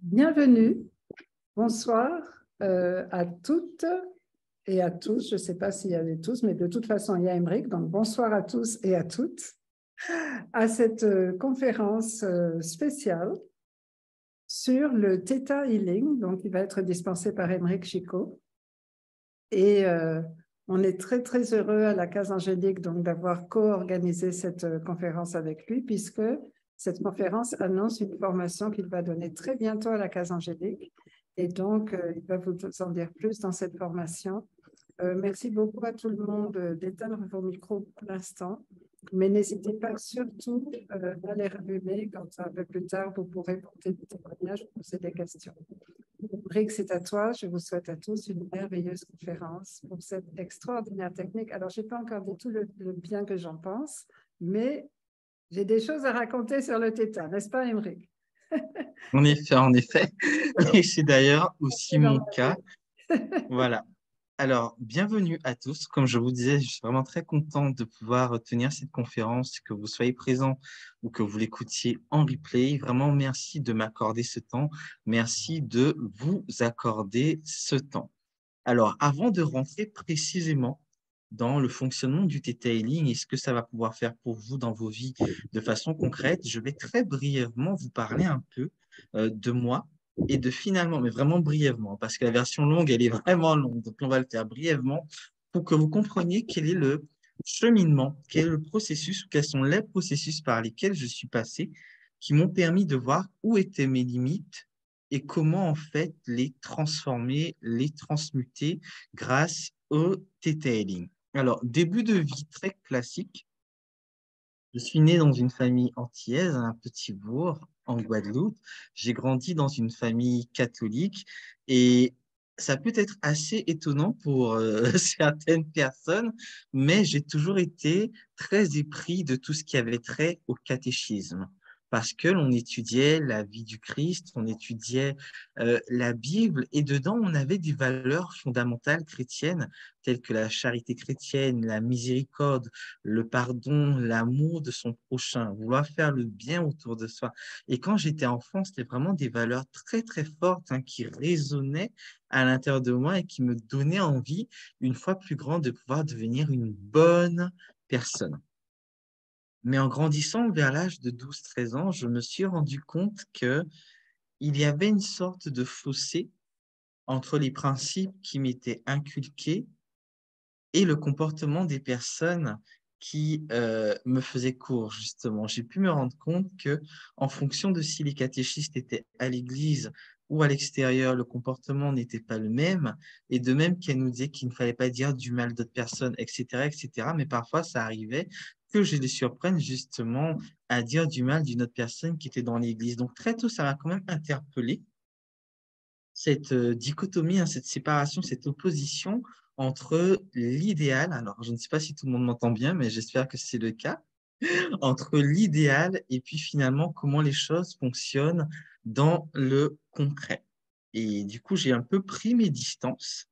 Bienvenue, bonsoir à toutes et à tous. Je ne sais pas s'il y avait tous, mais de toute façon, il y a Aymeric. Donc, bonsoir à tous et à toutes à cette conférence spéciale sur le Theta Healing, donc il va être dispensé par Aymeric Chicot. Et on est très, très heureux à la Case Angélique donc d'avoir co-organisé cette conférence avec lui, puisque cette conférence annonce une formation qu'il va donner très bientôt à la Case Angélique. Et donc, il va vous en dire plus dans cette formation. Merci beaucoup à tout le monde d'éteindre vos micros pour l'instant, mais n'hésitez pas surtout à les rallumer quand un peu plus tard, vous pourrez porter des témoignages ou poser des questions. Rick, c'est à toi. Je vous souhaite à tous une merveilleuse conférence pour cette extraordinaire technique. Alors, je n'ai pas encore dit tout le bien que j'en pense, mais j'ai des choses à raconter sur le Theta, n'est-ce pas, Aymeric? En effet, en effet. Et c'est d'ailleurs aussi mon cas. Voilà. Alors, bienvenue à tous. Comme je vous disais, je suis vraiment très content de pouvoir tenir cette conférence, que vous soyez présents ou que vous l'écoutiez en replay. Vraiment, merci de m'accorder ce temps. Merci de vous accorder ce temps. Alors, avant de rentrer précisément dans le fonctionnement du Theta Healing et ce que ça va pouvoir faire pour vous dans vos vies de façon concrète, je vais très brièvement vous parler un peu de moi et de finalement, mais vraiment brièvement, parce que la version longue, elle est vraiment longue. Donc, on va le faire brièvement pour que vous compreniez quel est le cheminement, quel est le processus, ou quels sont les processus par lesquels je suis passé qui m'ont permis de voir où étaient mes limites et comment en fait les transformer, les transmuter grâce au Theta Healing. Alors, début de vie très classique. Je suis né dans une famille antillaise, à un petit bourg en Guadeloupe. J'ai grandi dans une famille catholique et ça peut être assez étonnant pour certaines personnes, mais j'ai toujours été très épris de tout ce qui avait trait au catéchisme. Parce que l'on étudiait la vie du Christ, on étudiait la Bible, et dedans, on avait des valeurs fondamentales chrétiennes, telles que la charité chrétienne, la miséricorde, le pardon, l'amour de son prochain, vouloir faire le bien autour de soi. Et quand j'étais enfant, c'était vraiment des valeurs très, très fortes qui résonnaient à l'intérieur de moi et qui me donnaient envie, une fois plus grande, de pouvoir devenir une bonne personne. Mais en grandissant vers l'âge de 12-13 ans, je me suis rendu compte que il y avait une sorte de fossé entre les principes qui m'étaient inculqués et le comportement des personnes qui me faisaient cours, justement. J'ai pu me rendre compte que, en fonction de si les catéchistes étaient à l'église ou à l'extérieur, le comportement n'était pas le même, et de même qu'elle nous disait qu'il ne fallait pas dire du mal d'autres personnes, etc., etc., mais parfois ça arrivait que je les surprenne justement à dire du mal d'une autre personne qui était dans l'église. Donc très tôt, ça m'a quand même interpellé cette dichotomie, cette séparation, cette opposition entre l'idéal, alors je ne sais pas si tout le monde m'entend bien, mais j'espère que c'est le cas, entre l'idéal et puis finalement comment les choses fonctionnent dans le concret. Et du coup, j'ai un peu pris mes distances.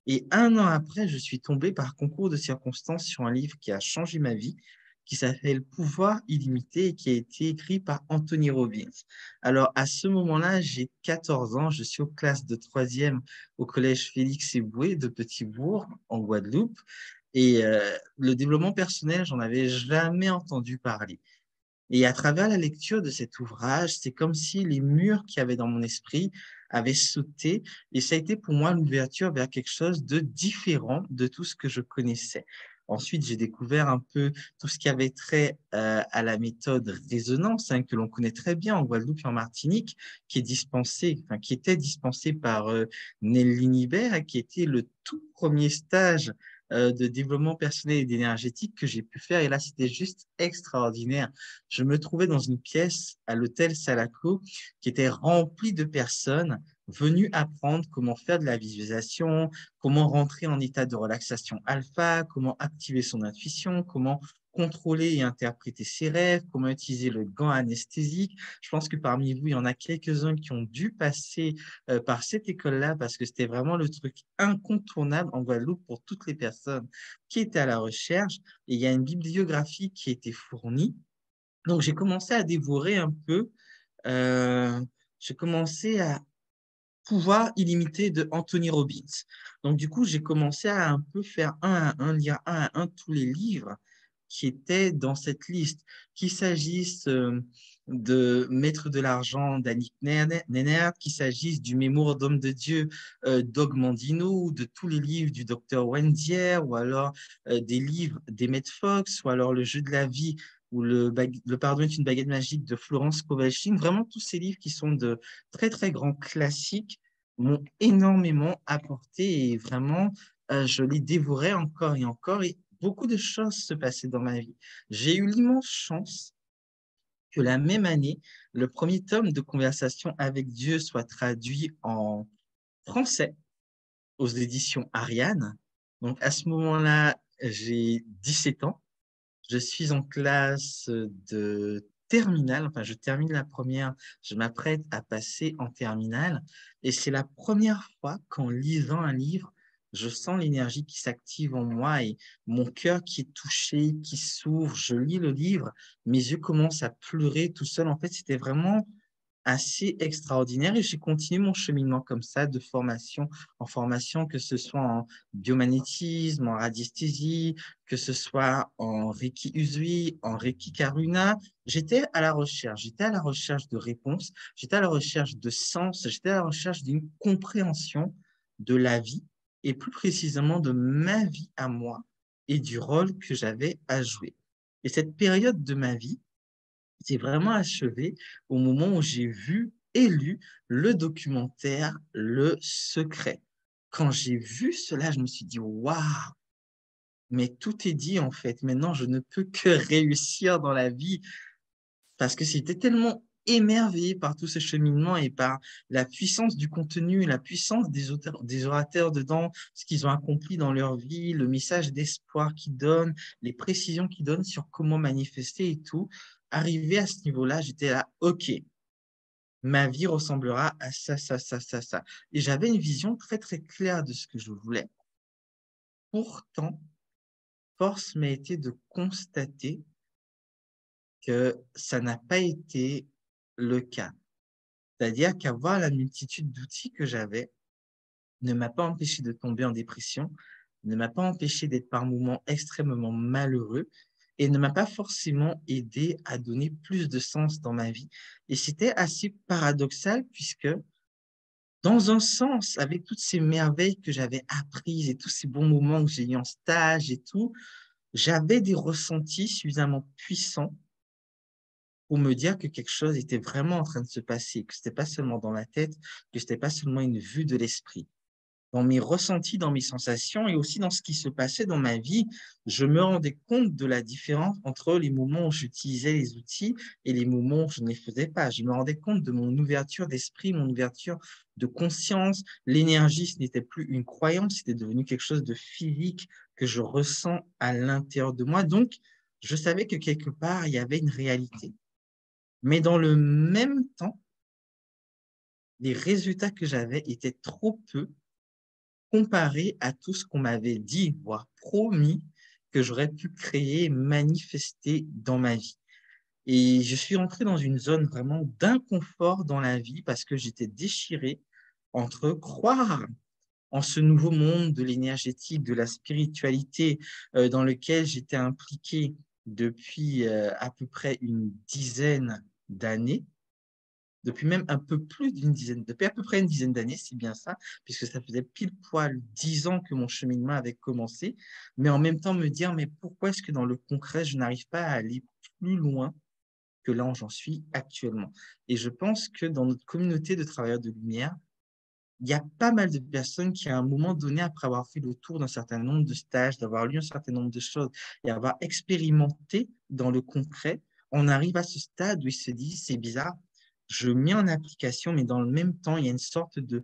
Et un an après, je suis tombé par concours de circonstances sur un livre qui a changé ma vie, qui s'appelle Pouvoir illimité et qui a été écrit par Anthony Robbins. Alors, à ce moment-là, j'ai 14 ans, je suis aux classes de troisième au collège Félix Éboué de Petit-Bourg, en Guadeloupe. Et le développement personnel, j'en avais jamais entendu parler. Et à travers la lecture de cet ouvrage, c'est comme si les murs qu'il y avait dans mon esprit avaient sauté et ça a été pour moi l'ouverture vers quelque chose de différent de tout ce que je connaissais. Ensuite, j'ai découvert un peu tout ce qui avait trait à la méthode résonance, que l'on connaît très bien en Guadeloupe et en Martinique, qui est dispensée, enfin, qui était dispensée par Nelly Nibert, qui était le tout premier stage de développement personnel et d'énergétique que j'ai pu faire. Et là, c'était juste extraordinaire. Je me trouvais dans une pièce à l'hôtel Salaco qui était remplie de personnes venues apprendre comment faire de la visualisation, comment rentrer en état de relaxation alpha, comment activer son intuition, comment contrôler et interpréter ses rêves, comment utiliser le gant anesthésique. Je pense que parmi vous, il y en a quelques-uns qui ont dû passer par cette école-là parce que c'était vraiment le truc incontournable en Guadeloupe pour toutes les personnes qui étaient à la recherche. Et il y a une bibliographie qui a été fournie donc, j'ai commencé à dévorer un peu euh, j'ai commencé à Pouvoir illimité de Anthony Robbins. Donc, du coup, j'ai commencé à un peu faire un à un, lire un à un tous les livres qui étaient dans cette liste, qu'il s'agisse de Maître de l'argent d'Annick Nenert, qu'il s'agisse du Mémoire d'homme de Dieu d'Og Mandino, ou de tous les livres du docteur Wendier, ou alors des livres d'Emmett Fox, ou alors Le jeu de la vie, ou le pardon est une baguette magique de Florence Kowalski. Vraiment tous ces livres qui sont de très, très grands classiques m'ont énormément apporté et vraiment, je les dévorais encore et encore et beaucoup de choses se passaient dans ma vie. J'ai eu l'immense chance que la même année, le premier tome de Conversation avec Dieu soit traduit en français aux éditions Ariane. Donc à ce moment-là, j'ai 17 ans. Je suis en classe de terminale, enfin je termine la première, je m'apprête à passer en terminale et c'est la première fois qu'en lisant un livre, je sens l'énergie qui s'active en moi et mon cœur qui est touché, qui s'ouvre. Je lis le livre, mes yeux commencent à pleurer tout seul. En fait, c'était vraiment assez extraordinaire et j'ai continué mon cheminement comme ça de formation en formation, que ce soit en biomagnétisme, en radiesthésie, que ce soit en Reiki Usui, en Reiki Karuna. J'étais à la recherche de réponses, j'étais à la recherche de sens, j'étais à la recherche d'une compréhension de la vie et plus précisément de ma vie à moi et du rôle que j'avais à jouer. Et cette période de ma vie, c'est vraiment achevé au moment où j'ai vu et lu le documentaire Le Secret. Quand j'ai vu cela, je me suis dit, waouh, mais tout est dit en fait. Maintenant, je ne peux que réussir dans la vie parce que c'était tellement émerveillé par tout ce cheminement et par la puissance du contenu, la puissance des orateurs dedans, ce qu'ils ont accompli dans leur vie, le message d'espoir qu'ils donnent, les précisions qu'ils donnent sur comment manifester et tout. Arrivé à ce niveau-là, j'étais là, OK, ma vie ressemblera à ça, ça, ça, ça, ça. Et j'avais une vision très, très claire de ce que je voulais. Pourtant, force m'a été de constater que ça n'a pas été le cas. C'est-à-dire qu'avoir la multitude d'outils que j'avais ne m'a pas empêché de tomber en dépression, ne m'a pas empêché d'être par moments extrêmement malheureux et ne m'a pas forcément aidé à donner plus de sens dans ma vie. Et c'était assez paradoxal puisque, dans un sens, avec toutes ces merveilles que j'avais apprises et tous ces bons moments que j'ai eu en stage et tout, j'avais des ressentis suffisamment puissants pour me dire que quelque chose était vraiment en train de se passer, que ce n'était pas seulement dans la tête, que ce n'était pas seulement une vue de l'esprit. Dans mes ressentis, dans mes sensations et aussi dans ce qui se passait dans ma vie, je me rendais compte de la différence entre les moments où j'utilisais les outils et les moments où je ne les faisais pas. Je me rendais compte de mon ouverture d'esprit, mon ouverture de conscience. L'énergie, ce n'était plus une croyance, c'était devenu quelque chose de physique que je ressens à l'intérieur de moi. Donc, je savais que quelque part, il y avait une réalité. Mais dans le même temps, les résultats que j'avais étaient trop peu comparés à tout ce qu'on m'avait dit, voire promis que j'aurais pu créer, manifester dans ma vie. Et je suis entré dans une zone vraiment d'inconfort dans la vie parce que j'étais déchiré entre croire en ce nouveau monde de l'énergétique, de la spiritualité dans lequel j'étais impliqué depuis à peu près une dizaine d'années, depuis même un peu plus d'une dizaine, depuis à peu près une dizaine d'années, c'est bien ça, puisque ça faisait pile poil 10 ans que mon cheminement avait commencé, mais en même temps me dire, mais pourquoi est-ce que dans le concret, je n'arrive pas à aller plus loin que là où j'en suis actuellement? Et je pense que dans notre communauté de travailleurs de lumière, il y a pas mal de personnes qui, à un moment donné, après avoir fait le tour d'un certain nombre de stages, d'avoir lu un certain nombre de choses et avoir expérimenté dans le concret, on arrive à ce stade où ils se disent, c'est bizarre, je mets en application, mais dans le même temps, il y a une sorte de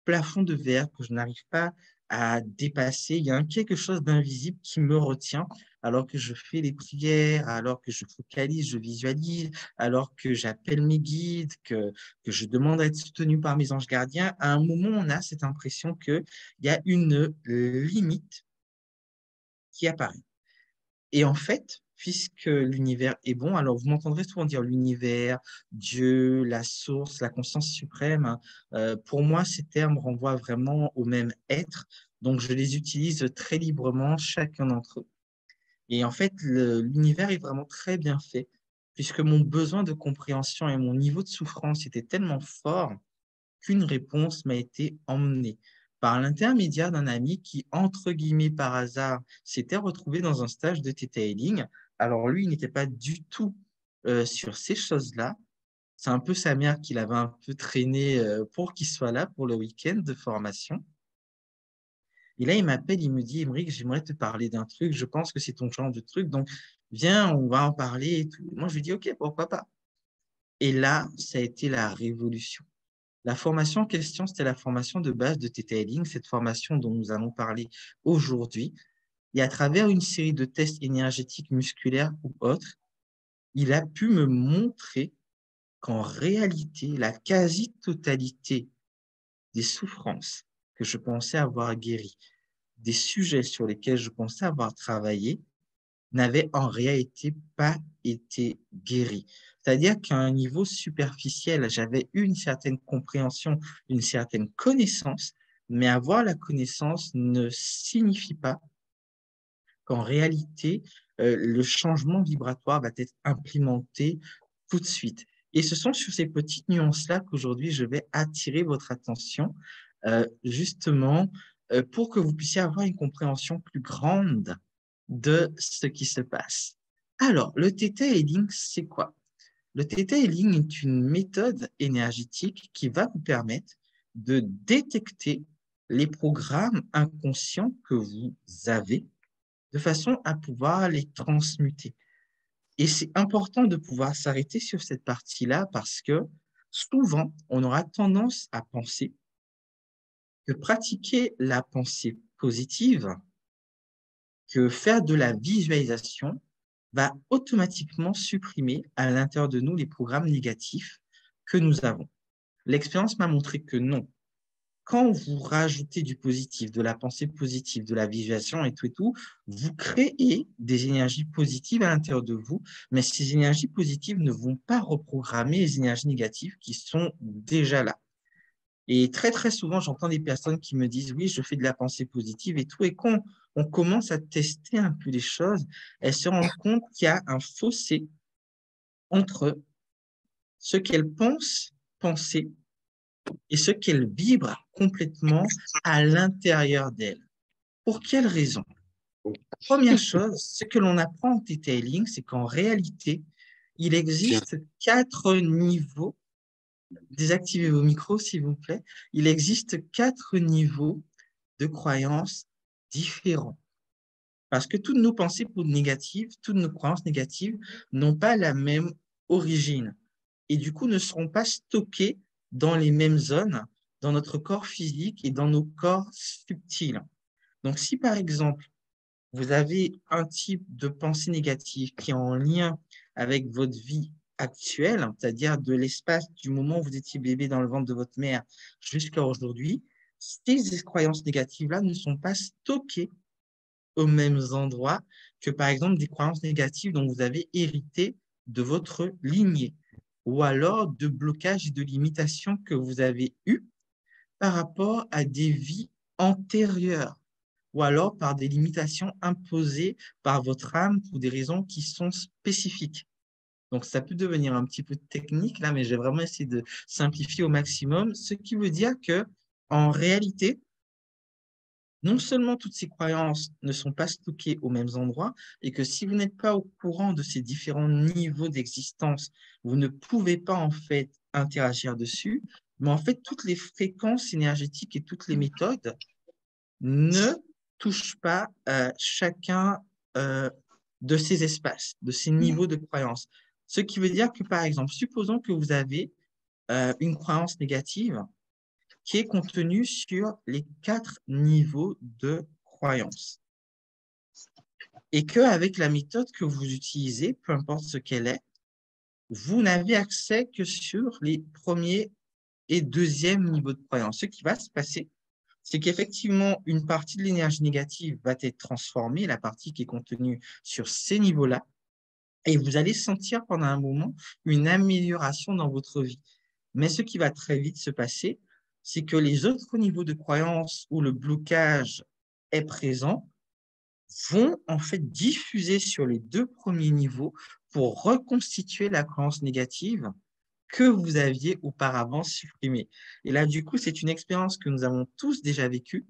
plafond de verre que je n'arrive pas à dépasser. Il y a quelque chose d'invisible qui me retient alors que je fais les prières, alors que je focalise, je visualise, alors que j'appelle mes guides, que je demande à être soutenu par mes anges gardiens. À un moment, on a cette impression qu'il y a une limite qui apparaît. Et en fait, puisque l'univers est bon. Alors, vous m'entendrez souvent dire l'univers, Dieu, la source, la conscience suprême. Pour moi, ces termes renvoient vraiment au même être, donc je les utilise très librement, chacun d'entre eux. Et en fait, l'univers est vraiment très bien fait, puisque mon besoin de compréhension et mon niveau de souffrance était tellement fort qu'une réponse m'a été emmenée par l'intermédiaire d'un ami qui, entre guillemets, par hasard, s'était retrouvé dans un stage de Theta Healing. Alors lui, il n'était pas du tout sur ces choses-là. C'est un peu sa mère qui l'avait un peu traîné pour qu'il soit là pour le week-end de formation. Et là, il m'appelle, il me dit, Émeric, j'aimerais te parler d'un truc, je pense que c'est ton genre de truc, donc viens, on va en parler et tout. Moi, je lui dis, OK, pourquoi pas. Et là, ça a été la révolution. La formation en question, c'était la formation de base de Theta Healing, cette formation dont nous allons parler aujourd'hui. Et à travers une série de tests énergétiques musculaires ou autres, il a pu me montrer qu'en réalité, la quasi-totalité des souffrances que je pensais avoir guéries, des sujets sur lesquels je pensais avoir travaillé, n'avaient en réalité pas été guéris. C'est-à-dire qu'à un niveau superficiel, j'avais une certaine compréhension, une certaine connaissance, mais avoir la connaissance ne signifie pas qu'en réalité, le changement vibratoire va être implémenté tout de suite. Et ce sont sur ces petites nuances-là qu'aujourd'hui, je vais attirer votre attention, justement, pour que vous puissiez avoir une compréhension plus grande de ce qui se passe. Alors, le Theta Healing, c'est quoi? Le Theta Healing est une méthode énergétique qui va vous permettre de détecter les programmes inconscients que vous avez de façon à pouvoir les transmuter. Et c'est important de pouvoir s'arrêter sur cette partie-là parce que souvent, on aura tendance à penser que pratiquer la pensée positive, que faire de la visualisation va automatiquement supprimer à l'intérieur de nous les programmes négatifs que nous avons. L'expérience m'a montré que non. Quand vous rajoutez du positif, de la pensée positive, de la visualisation et tout, vous créez des énergies positives à l'intérieur de vous, mais ces énergies positives ne vont pas reprogrammer les énergies négatives qui sont déjà là. Et très, très souvent, j'entends des personnes qui me disent, oui, je fais de la pensée positive et tout. Et quand on commence à tester un peu les choses, elles se rendent compte qu'il y a un fossé entre ce qu'elles pensent penser et ce qu'elles vibrent complètement à l'intérieur d'elles. Pour quelle raison? Première chose, ce que l'on apprend en detailing, c'est qu'en réalité, il existe 4 niveaux. Désactivez vos micros, s'il vous plaît. Il existe 4 niveaux de croyances différents. Parce que toutes nos pensées négatives, toutes nos croyances négatives n'ont pas la même origine et du coup ne seront pas stockées dans les mêmes zones, dans notre corps physique et dans nos corps subtils. Donc, si par exemple, vous avez un type de pensée négative qui est en lien avec votre vie actuelle, c'est-à-dire de l'espace du moment où vous étiez bébé dans le ventre de votre mère jusqu'à aujourd'hui, ces croyances négatives-là ne sont pas stockées aux mêmes endroits que, par exemple, des croyances négatives dont vous avez hérité de votre lignée, ou alors de blocages et de limitations que vous avez eues par rapport à des vies antérieures, ou alors par des limitations imposées par votre âme pour des raisons qui sont spécifiques. Donc, ça peut devenir un petit peu technique là, mais j'ai vraiment essayé de simplifier au maximum, ce qui veut dire que, en réalité, non seulement toutes ces croyances ne sont pas stockées aux mêmes endroits, et que si vous n'êtes pas au courant de ces différents niveaux d'existence, vous ne pouvez pas en fait interagir dessus, mais en fait toutes les fréquences énergétiques et toutes les méthodes ne touchent pas chacun de ces espaces, de ces niveaux de croyances. Ce qui veut dire que, par exemple, supposons que vous avez une croyance négative qui est contenu sur les 4 niveaux de croyance. Et qu'avec la méthode que vous utilisez, peu importe ce qu'elle est, vous n'avez accès que sur les premiers et deuxièmes niveaux de croyance. Ce qui va se passer, c'est qu'effectivement, une partie de l'énergie négative va être transformée, la partie qui est contenue sur ces niveaux-là, et vous allez sentir pendant un moment une amélioration dans votre vie. Mais ce qui va très vite se passer, c'est que les autres niveaux de croyance où le blocage est présent vont en fait diffuser sur les deux premiers niveaux pour reconstituer la croyance négative que vous aviez auparavant supprimée. Et là, du coup, c'est une expérience que nous avons tous déjà vécue.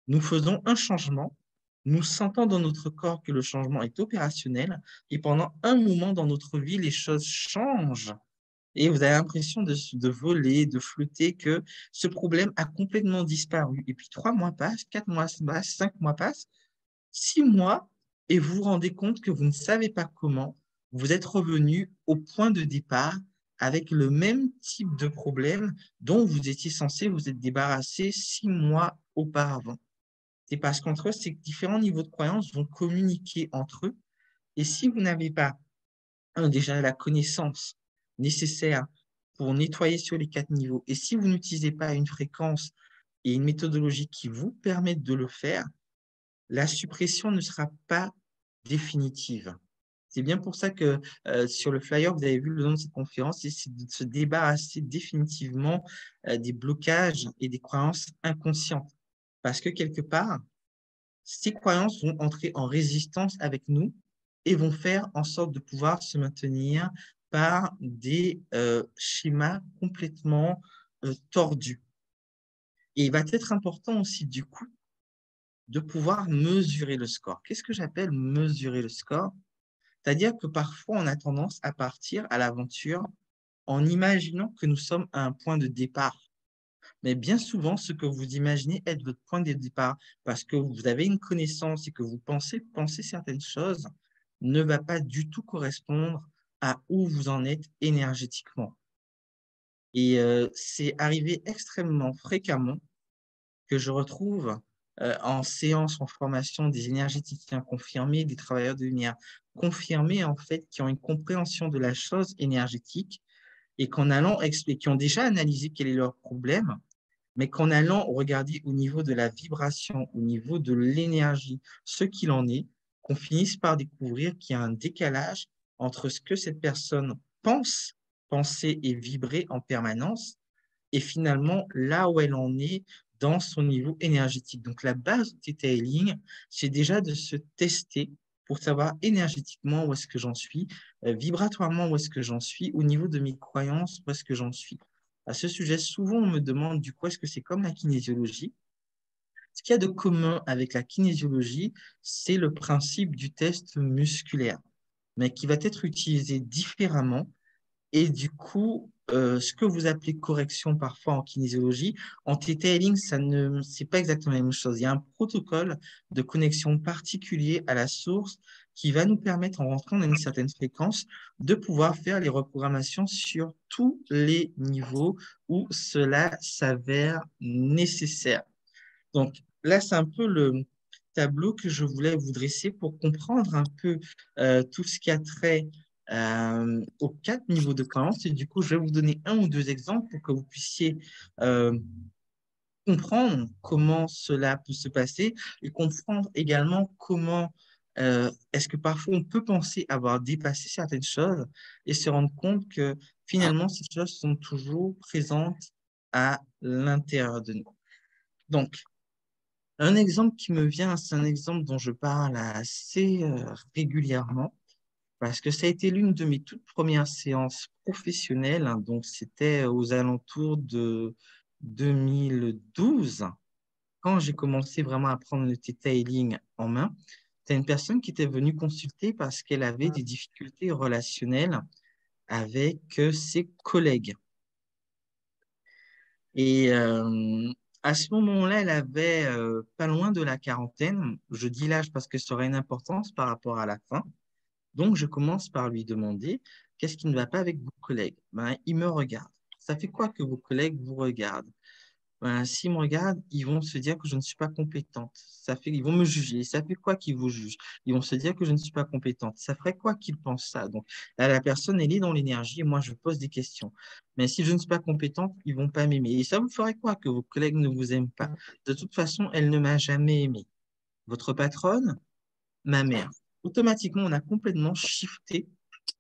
Nous faisons un changement, nous sentons dans notre corps que le changement est opérationnel, et pendant un moment dans notre vie, les choses changent. Et vous avez l'impression de voler, de flotter, que ce problème a complètement disparu. Et puis 3 mois passent, 4 mois passent, 5 mois passent, 6 mois, et vous vous rendez compte que vous ne savez pas comment, vous êtes revenu au point de départ avec le même type de problème dont vous étiez censé vous être débarrassé 6 mois auparavant. C'est parce qu'entre eux, ces différents niveaux de croyance vont communiquer entre eux. Et si vous n'avez pas déjà la connaissance nécessaire pour nettoyer sur les 4 niveaux, et si vous n'utilisez pas une fréquence et une méthodologie qui vous permettent de le faire, la suppression ne sera pas définitive. C'est bien pour ça que sur le flyer, vous avez vu le nom de cette conférence, c'est de se débarrasser définitivement des blocages et des croyances inconscientes. Parce que quelque part, ces croyances vont entrer en résistance avec nous et vont faire en sorte de pouvoir se maintenir par des schémas complètement tordus. Et il va être important aussi, du coup, de pouvoir mesurer le score. Qu'est-ce que j'appelle mesurer le score? C'est-à-dire que parfois, on a tendance à partir à l'aventure en imaginant que nous sommes à un point de départ. Mais bien souvent, ce que vous imaginez être votre point de départ, parce que vous avez une connaissance et que vous pensez certaines choses, ne va pas du tout correspondre à où vous en êtes énergétiquement. Et c'est arrivé extrêmement fréquemment que je retrouve en séance, en formation, des énergéticiens confirmés, des travailleurs de lumière confirmés, en fait, qui ont une compréhension de la chose énergétique et qui ont déjà analysé quel est leur problème, mais qu'en allant regarder au niveau de la vibration, au niveau de l'énergie, ce qu'il en est, qu'on finisse par découvrir qu'il y a un décalage entre ce que cette personne pense, penser et vibrer en permanence, et finalement là où elle en est dans son niveau énergétique. Donc la base du Theta Healing, c'est déjà de se tester pour savoir énergétiquement où est-ce que j'en suis, vibratoirement où est-ce que j'en suis, au niveau de mes croyances où est-ce que j'en suis. À ce sujet, souvent on me demande du coup, est-ce que c'est comme la kinésiologie? Ce qu'il y a de commun avec la kinésiologie, c'est le principe du test musculaire, mais qui va être utilisé différemment et du coup, ce que vous appelez correction parfois en kinésiologie, en theta healing, c'est pas exactement la même chose. Il y a un protocole de connexion particulier à la source qui va nous permettre, en rentrant dans une certaine fréquence, de pouvoir faire les reprogrammations sur tous les niveaux où cela s'avère nécessaire. Donc là, c'est un peu le tableau que je voulais vous dresser pour comprendre un peu tout ce qui a trait aux 4 niveaux de croyance. Et du coup, je vais vous donner un ou deux exemples pour que vous puissiez euh, comprendre comment cela peut se passer et comprendre également comment est-ce que parfois on peut penser avoir dépassé certaines choses et se rendre compte que finalement ces choses sont toujours présentes à l'intérieur de nous. Donc, un exemple qui me vient, c'est un exemple dont je parle assez régulièrement, parce que ça a été l'une de mes toutes premières séances professionnelles, hein, donc c'était aux alentours de 2012, quand j'ai commencé vraiment à prendre le Theta Healing en main. C'est une personne qui était venue consulter parce qu'elle avait des difficultés relationnelles avec ses collègues. Et à ce moment-là, elle avait pas loin de la quarantaine. Je dis l'âge parce que ça aurait une importance par rapport à la fin. Donc, je commence par lui demander qu'est-ce qui ne va pas avec vos collègues. Ben, il me regarde. Ça fait quoi que vos collègues vous regardent? Ben, s'ils me regardent, ils vont se dire que je ne suis pas compétente. Ils vont me juger. Ça fait quoi qu'ils vous jugent? Ils vont se dire que je ne suis pas compétente. Ça ferait quoi qu'ils pensent ça? Donc, là, la personne, elle est dans l'énergie et moi, je pose des questions. Mais si je ne suis pas compétente, ils vont pas m'aimer. Et ça vous ferait quoi que vos collègues ne vous aiment pas? De toute façon, elle ne m'a jamais aimé. Votre patronne, ma mère. automatiquement, on a complètement shifté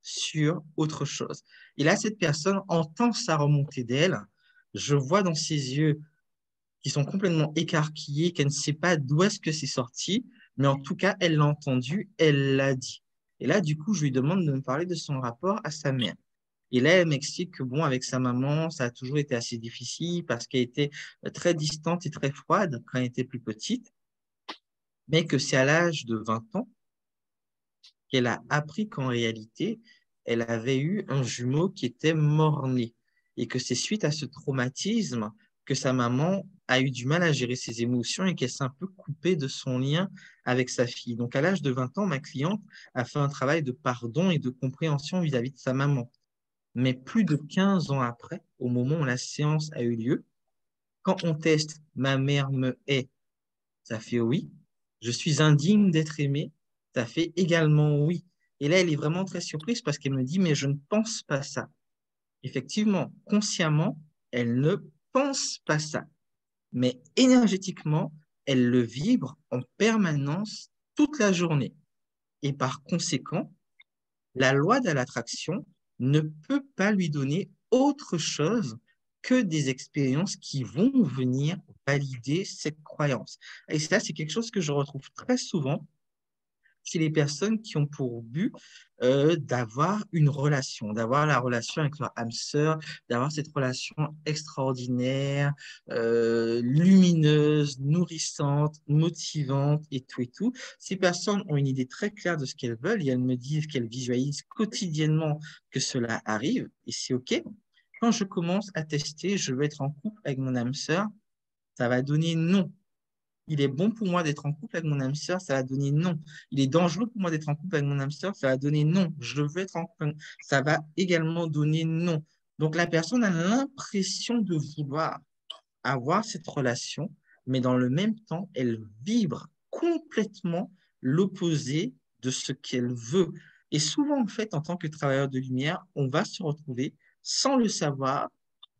sur autre chose. Et là, cette personne entend sa remontée d'elle. Je vois dans ses yeux qui sont complètement écarquillés, qu'elle ne sait pas d'où est-ce que c'est sorti, mais en tout cas, elle l'a entendu, elle l'a dit. Et là, du coup, je lui demande de me parler de son rapport à sa mère. Et là, elle m'explique que, bon, avec sa maman, ça a toujours été assez difficile parce qu'elle était très distante et très froide quand elle était plus petite, mais que c'est à l'âge de 20 ans qu'elle a appris qu'en réalité, elle avait eu un jumeau qui était mort-né et que c'est suite à ce traumatisme que sa maman a eu du mal à gérer ses émotions et qu'elle s'est un peu coupée de son lien avec sa fille. Donc, à l'âge de 20 ans, ma cliente a fait un travail de pardon et de compréhension vis-à-vis de sa maman. Mais plus de 15 ans après, au moment où la séance a eu lieu, quand on teste ma mère me hait, ça fait oui. Je suis indigne d'être aimé, ça fait également oui. Et là, elle est vraiment très surprise parce qu'elle me dit, mais je ne pense pas ça. Effectivement, consciemment, elle ne pense pas ça. Mais énergétiquement, elle le vibre en permanence toute la journée. Et par conséquent, la loi de l'attraction ne peut pas lui donner autre chose que des expériences qui vont venir valider cette croyance. Et ça, c'est quelque chose que je retrouve très souvent chez les personnes qui ont pour but d'avoir une relation, d'avoir la relation avec leur âme sœur, d'avoir cette relation extraordinaire, lumineuse, nourrissante, motivante et tout et tout. Ces personnes ont une idée très claire de ce qu'elles veulent et elles me disent qu'elles visualisent quotidiennement que cela arrive et c'est OK. Quand je commence à tester, je veux être en couple avec mon âme sœur, ça va donner non. Il est bon pour moi d'être en couple avec mon âme sœur, ça va donner non. Il est dangereux pour moi d'être en couple avec mon âme sœur, ça va donner non. Je veux être en couple, ça va également donner non. Donc la personne a l'impression de vouloir avoir cette relation, mais dans le même temps, elle vibre complètement l'opposé de ce qu'elle veut. Et souvent, en fait, en tant que travailleur de lumière, on va se retrouver sans le savoir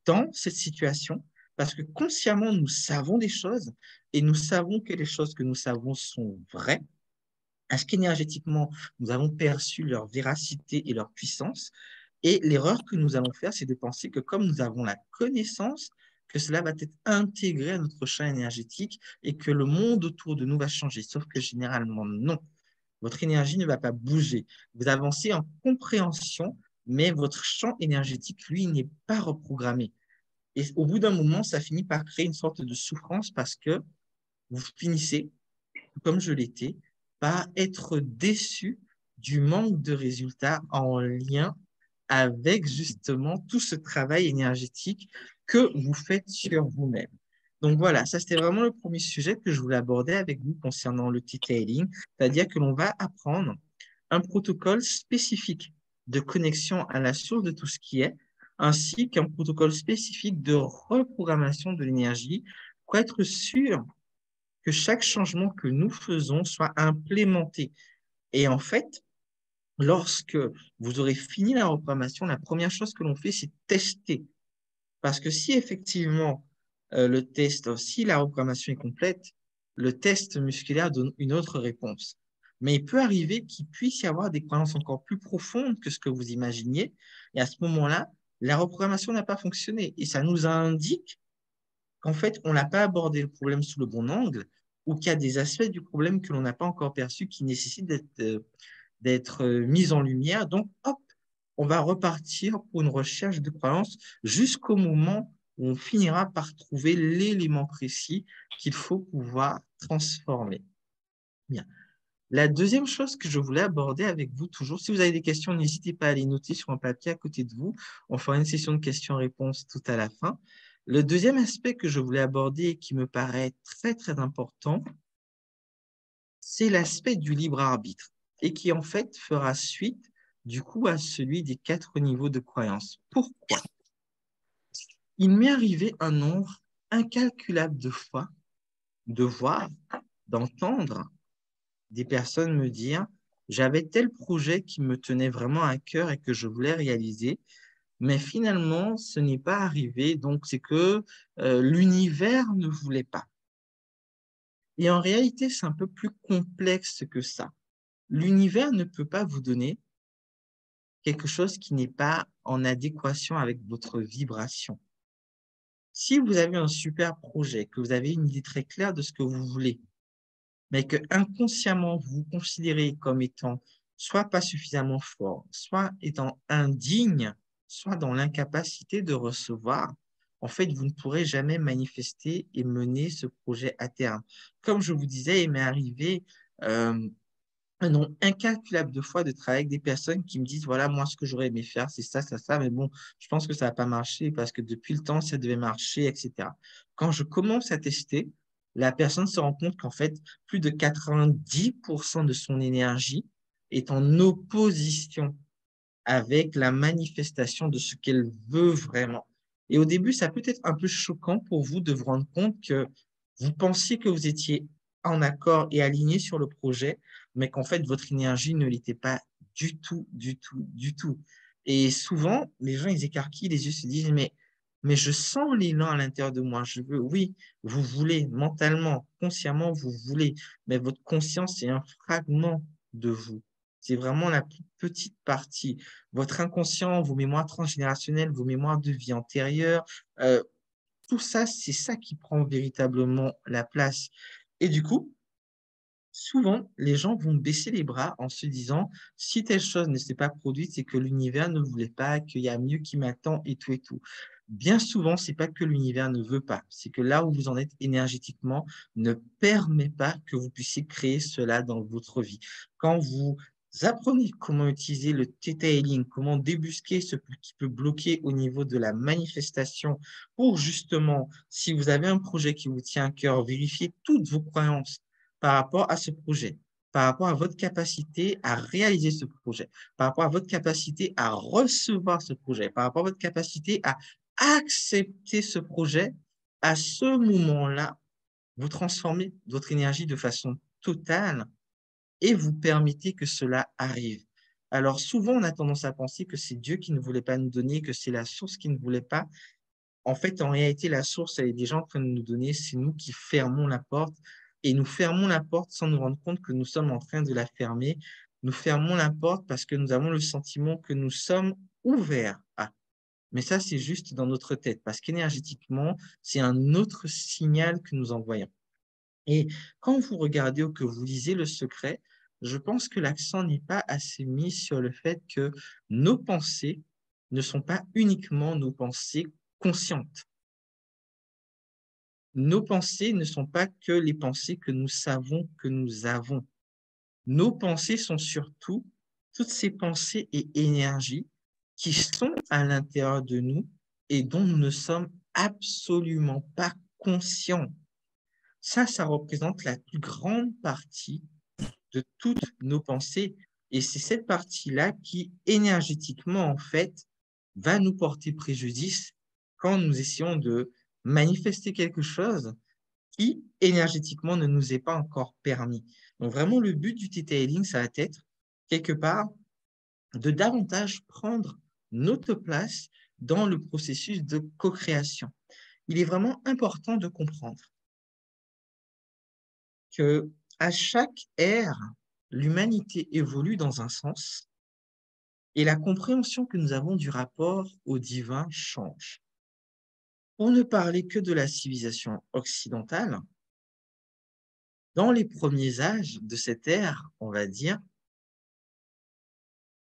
dans cette situation parce que consciemment, nous savons des choses et nous savons que les choses que nous savons sont vraies, parce qu'énergétiquement, nous avons perçu leur véracité et leur puissance. Et l'erreur que nous allons faire, c'est de penser que comme nous avons la connaissance, que cela va être intégré à notre champ énergétique et que le monde autour de nous va changer. Sauf que généralement, non. Votre énergie ne va pas bouger. Vous avancez en compréhension, mais votre champ énergétique, lui, n'est pas reprogrammé. Et au bout d'un moment, ça finit par créer une sorte de souffrance parce que vous finissez, comme je l'étais, par être déçu du manque de résultats en lien avec justement tout ce travail énergétique que vous faites sur vous-même. Donc voilà, ça c'était vraiment le premier sujet que je voulais aborder avec vous concernant le detailing, c'est-à-dire que l'on va apprendre un protocole spécifique de connexion à la source de tout ce qui est, ainsi qu'un protocole spécifique de reprogrammation de l'énergie pour être sûr que chaque changement que nous faisons soit implémenté. Et en fait, lorsque vous aurez fini la reprogrammation, la première chose que l'on fait, c'est tester. Parce que si effectivement le test, si la reprogrammation est complète, le test musculaire donne une autre réponse. Mais il peut arriver qu'il puisse y avoir des croyances encore plus profondes que ce que vous imaginiez. Et à ce moment-là, la reprogrammation n'a pas fonctionné. Et ça nous indique qu'en fait, on n'a pas abordé le problème sous le bon angle ou qu'il y a des aspects du problème que l'on n'a pas encore perçus qui nécessitent d'être mis en lumière. Donc, hop, on va repartir pour une recherche de croyances jusqu'au moment où on finira par trouver l'élément précis qu'il faut pouvoir transformer. Bien. La deuxième chose que je voulais aborder avec vous toujours, si vous avez des questions, n'hésitez pas à les noter sur un papier à côté de vous. On fera une session de questions-réponses tout à la fin. Le deuxième aspect que je voulais aborder et qui me paraît très, très important, c'est l'aspect du libre arbitre et qui en fait fera suite du coup à celui des 4 niveaux de croyance. Pourquoi? Il m'est arrivé un nombre incalculable de fois de voir, d'entendre des personnes me dire j'avais tel projet qui me tenait vraiment à cœur et que je voulais réaliser, mais finalement, ce n'est pas arrivé, donc c'est que l'univers ne voulait pas. Et en réalité, c'est un peu plus complexe que ça. l'univers ne peut pas vous donner quelque chose qui n'est pas en adéquation avec votre vibration. Si vous avez un super projet, que vous avez une idée très claire de ce que vous voulez, mais que inconsciemment vous vous considérez comme étant soit pas suffisamment fort, soit étant indigne, soit dans l'incapacité de recevoir, en fait, vous ne pourrez jamais manifester et mener ce projet à terme. Comme je vous disais, il m'est arrivé un nombre incalculable de fois de travailler avec des personnes qui me disent, voilà, moi, ce que j'aurais aimé faire, c'est ça, mais bon, je pense que ça va pas marcher parce que depuis le temps, ça devait marcher, etc. Quand je commence à tester, la personne se rend compte qu'en fait, plus de 90% de son énergie est en opposition avec la manifestation de ce qu'elle veut vraiment. Et au début, ça peut être un peu choquant pour vous de vous rendre compte que vous pensiez que vous étiez en accord et aligné sur le projet, mais qu'en fait, votre énergie ne l'était pas du tout, du tout, du tout. Et souvent, les gens, ils écarquillent les yeux, se disent, mais je sens l'élan à l'intérieur de moi. Je veux, oui, vous voulez, mentalement, consciemment, vous voulez, mais votre conscience est un fragment de vous. C'est vraiment la plus petite partie. Votre inconscient, vos mémoires transgénérationnelles, vos mémoires de vie antérieure, tout ça, c'est ça qui prend véritablement la place. Et du coup, souvent, les gens vont baisser les bras en se disant, si telle chose ne s'est pas produite, c'est que l'univers ne voulait pas, qu'il y a mieux qui m'attend et tout et tout. Bien souvent, c'est pas que l'univers ne veut pas, c'est que là où vous en êtes énergétiquement ne permet pas que vous puissiez créer cela dans votre vie. Quand vous apprenez comment utiliser le Theta Healing, comment débusquer ce qui peut bloquer au niveau de la manifestation pour justement, si vous avez un projet qui vous tient à cœur, vérifier toutes vos croyances par rapport à ce projet, par rapport à votre capacité à réaliser ce projet, par rapport à votre capacité à recevoir ce projet, par rapport à votre capacité à accepter ce projet, à ce moment-là, vous transformez votre énergie de façon totale et vous permettez que cela arrive. Alors souvent, on a tendance à penser que c'est Dieu qui ne voulait pas nous donner, que c'est la source qui ne voulait pas. En fait, en réalité, la source, elle est déjà en train de nous donner, c'est nous qui fermons la porte et nous fermons la porte sans nous rendre compte que nous sommes en train de la fermer. Nous fermons la porte parce que nous avons le sentiment que nous sommes ouverts à. Mais ça, c'est juste dans notre tête parce qu'énergétiquement, c'est un autre signal que nous envoyons. Et quand vous regardez ou que vous lisez Le Secret, je pense que l'accent n'est pas assez mis sur le fait que nos pensées ne sont pas uniquement nos pensées conscientes. Nos pensées ne sont pas que les pensées que nous savons que nous avons. Nos pensées sont surtout toutes ces pensées et énergies qui sont à l'intérieur de nous et dont nous ne sommes absolument pas conscients. Ça représente la plus grande partie de toutes nos pensées. Et c'est cette partie-là qui, énergétiquement, en fait, va nous porter préjudice quand nous essayons de manifester quelque chose qui, énergétiquement, ne nous est pas encore permis. Donc, vraiment, le but du Theta Healing, ça va être, quelque part, de davantage prendre notre place dans le processus de co-création. Il est vraiment important de comprendre que à chaque ère, l'humanité évolue dans un sens et la compréhension que nous avons du rapport au divin change. Pour ne parler que de la civilisation occidentale, dans les premiers âges de cette ère, on va dire,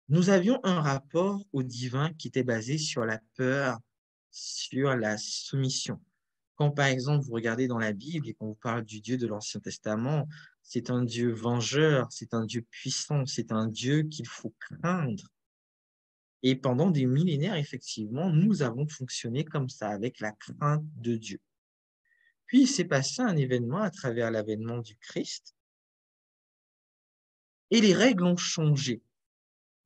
nous avions un rapport au divin qui était basé sur la peur, sur la soumission. Quand, par exemple, vous regardez dans la Bible et qu'on vous parle du Dieu de l'Ancien Testament, c'est un Dieu vengeur, c'est un Dieu puissant, c'est un Dieu qu'il faut craindre. Et pendant des millénaires, effectivement, nous avons fonctionné comme ça, avec la crainte de Dieu. Puis, il s'est passé un événement à travers l'avènement du Christ, et les règles ont changé.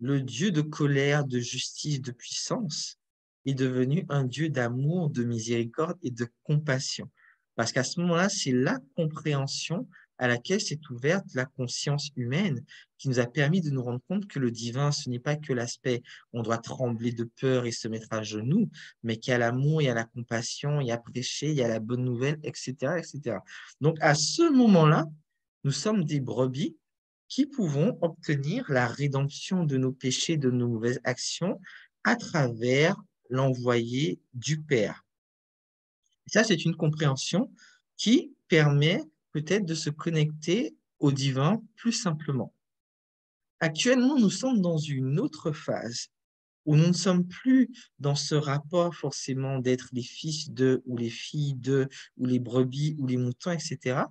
Le Dieu de colère, de justice, de puissance est devenu un Dieu d'amour, de miséricorde et de compassion. Parce qu'à ce moment-là, c'est la compréhension à laquelle s'est ouverte la conscience humaine qui nous a permis de nous rendre compte que le divin, ce n'est pas que l'aspect on doit trembler de peur et se mettre à genoux, mais qu'il y a l'amour, il y a la compassion, il y a prêcher, il y a la bonne nouvelle, etc., etc. Donc, à ce moment-là, nous sommes des brebis qui pouvons obtenir la rédemption de nos péchés, de nos mauvaises actions à travers l'envoyé du Père. Et ça, c'est une compréhension qui permet peut-être de se connecter au divin plus simplement. Actuellement, nous sommes dans une autre phase où nous ne sommes plus dans ce rapport forcément d'être les fils de ou les filles de ou les brebis ou les moutons, etc.,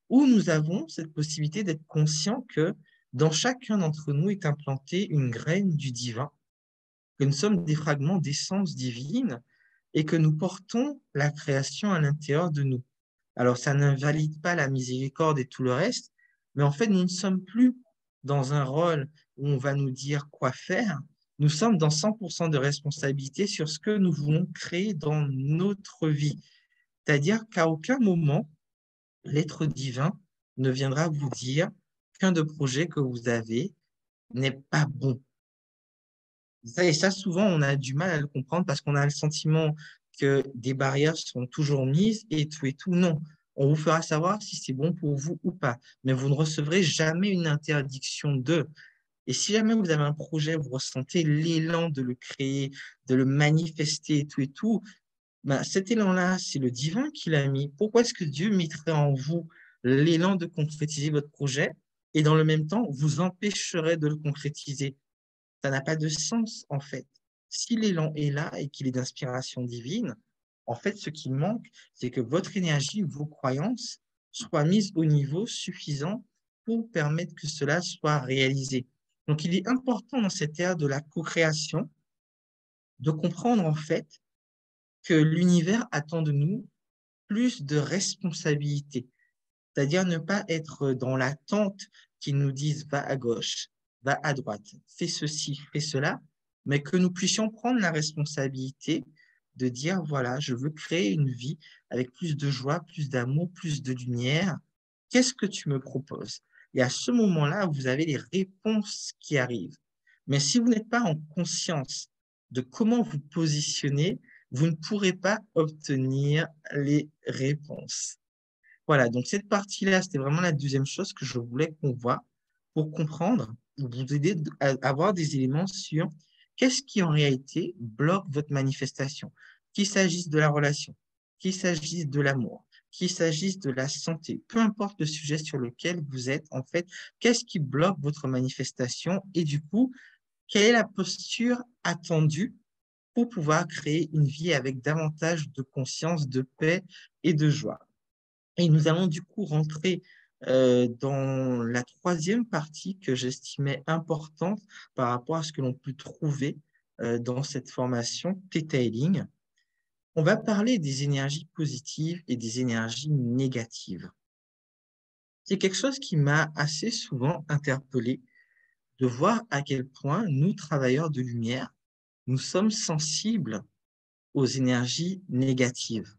où nous avons cette possibilité d'être conscients que dans chacun d'entre nous est implantée une graine du divin, que nous sommes des fragments d'essence divine et que nous portons la création à l'intérieur de nous. Alors, ça n'invalide pas la miséricorde et tout le reste, mais en fait, nous ne sommes plus dans un rôle où on va nous dire quoi faire. Nous sommes dans 100% de responsabilité sur ce que nous voulons créer dans notre vie. C'est-à-dire qu'à aucun moment, l'être divin ne viendra vous dire qu'un de projet que vous avez n'est pas bon. Et ça, souvent, on a du mal à le comprendre parce qu'on a le sentiment que des barrières sont toujours mises et tout et tout. Non, on vous fera savoir si c'est bon pour vous ou pas, mais vous ne recevrez jamais une interdiction de. Et si jamais vous avez un projet, vous ressentez l'élan de le créer, de le manifester et tout, ben, cet élan-là, c'est le divin qui l'a mis. Pourquoi est-ce que Dieu mettrait en vous l'élan de concrétiser votre projet et dans le même temps, vous empêcherait de le concrétiser? Ça n'a pas de sens, en fait. Si l'élan est là et qu'il est d'inspiration divine, en fait, ce qui manque, c'est que votre énergie, vos croyances soient mises au niveau suffisant pour permettre que cela soit réalisé. Donc, il est important dans cette ère de la co-création de comprendre, en fait, que l'univers attend de nous plus de responsabilité. C'est-à-dire ne pas être dans l'attente qu'ils nous disent va à gauche, va à droite, fais ceci, fais cela, mais que nous puissions prendre la responsabilité de dire voilà, je veux créer une vie avec plus de joie, plus d'amour, plus de lumière. Qu'est-ce que tu me proposes? Et à ce moment-là, vous avez les réponses qui arrivent. Mais si vous n'êtes pas en conscience de comment vous positionnez, vous ne pourrez pas obtenir les réponses. Voilà, donc cette partie-là, c'était vraiment la deuxième chose que je voulais qu'on voit pour comprendre, pour vous aider à avoir des éléments sur qu'est-ce qui en réalité bloque votre manifestation, qu'il s'agisse de la relation, qu'il s'agisse de l'amour, qu'il s'agisse de la santé, peu importe le sujet sur lequel vous êtes, en fait, qu'est-ce qui bloque votre manifestation et du coup, quelle est la posture attendue pour pouvoir créer une vie avec davantage de conscience, de paix et de joie. Et nous allons du coup rentrer dans la troisième partie que j'estimais importante par rapport à ce que l'on peut trouver dans cette formation Theta Healing. On va parler des énergies positives et des énergies négatives. C'est quelque chose qui m'a assez souvent interpellé de voir à quel point nous, travailleurs de lumière, nous sommes sensibles aux énergies négatives.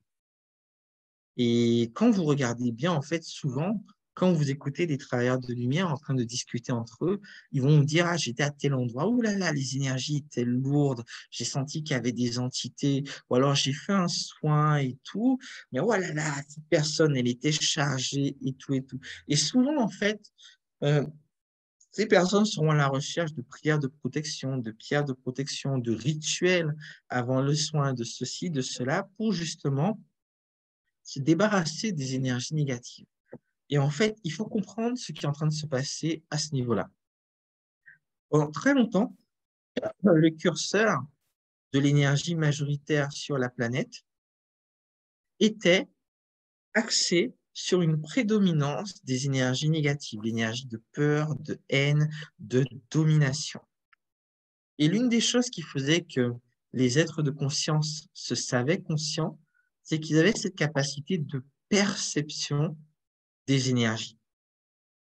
Et quand vous regardez bien, en fait, souvent, quand vous écoutez des travailleurs de lumière en train de discuter entre eux, ils vont vous dire, ah, j'étais à tel endroit, ouh là là, les énergies étaient lourdes, j'ai senti qu'il y avait des entités, ou alors j'ai fait un soin et tout, mais oh là là, cette personne, elle était chargée et tout et tout. Et souvent, en fait, euh, ces personnes seront à la recherche de prières de protection, de pierres de protection, de rituels avant le soin, de ceci, de cela, pour justement se débarrasser des énergies négatives. Et en fait, il faut comprendre ce qui est en train de se passer à ce niveau-là. Pendant très longtemps, le curseur de l'énergie majoritaire sur la planète était axé sur une prédominance des énergies négatives, l'énergie de peur, de haine, de domination. Et l'une des choses qui faisait que les êtres de conscience se savaient conscients, c'est qu'ils avaient cette capacité de perception des énergies.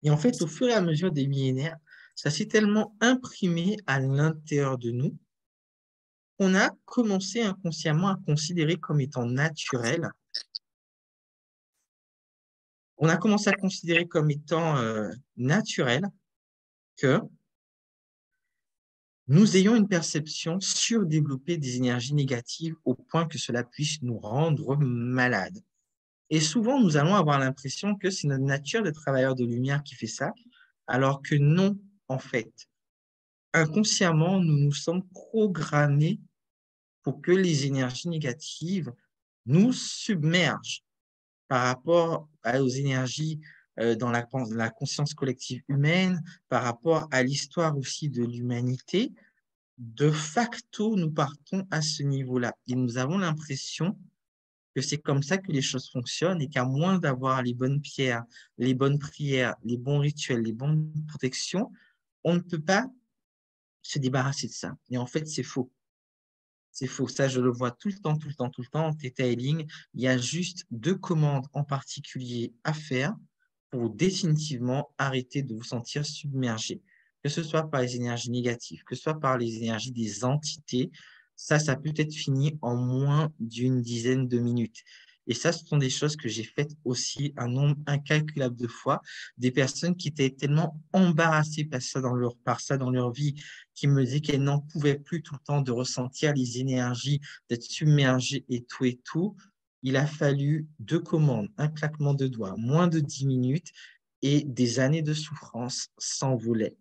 Et en fait, au fur et à mesure des millénaires, ça s'est tellement imprimé à l'intérieur de nous qu'on a commencé inconsciemment à considérer comme étant naturel. On a commencé à considérer comme étant naturel que nous ayons une perception surdéveloppée des énergies négatives au point que cela puisse nous rendre malades. Et souvent, nous allons avoir l'impression que c'est notre nature de travailleur de lumière qui fait ça, Alors que non, en fait, inconsciemment, nous nous sommes programmés pour que les énergies négatives nous submergent par rapport aux énergies dans la conscience collective humaine, par rapport à l'histoire aussi de l'humanité. De facto, nous partons à ce niveau-là et nous avons l'impression que c'est comme ça que les choses fonctionnent et qu'à moins d'avoir les bonnes pierres, les bonnes prières, les bons rituels, les bonnes protections, on ne peut pas se débarrasser de ça. Et en fait, c'est faux. C'est faux. Ça, je le vois tout le temps, tout le temps, tout le temps en Theta Healing. Il y a juste deux commandes en particulier à faire pour définitivement arrêter de vous sentir submergé. Que ce soit par les énergies négatives, que ce soit par les énergies des entités, ça peut être fini en moins d'une dizaine de minutes. Et ça, ce sont des choses que j'ai faites aussi un nombre incalculable de fois. Des personnes qui étaient tellement embarrassées par ça dans leur vie, qui me disaient qu'elles n'en pouvaient plus tout le temps de ressentir les énergies, d'être submergées et tout et tout. Il a fallu deux commandes, un claquement de doigts, moins de 10 minutes et des années de souffrance s'envolaient.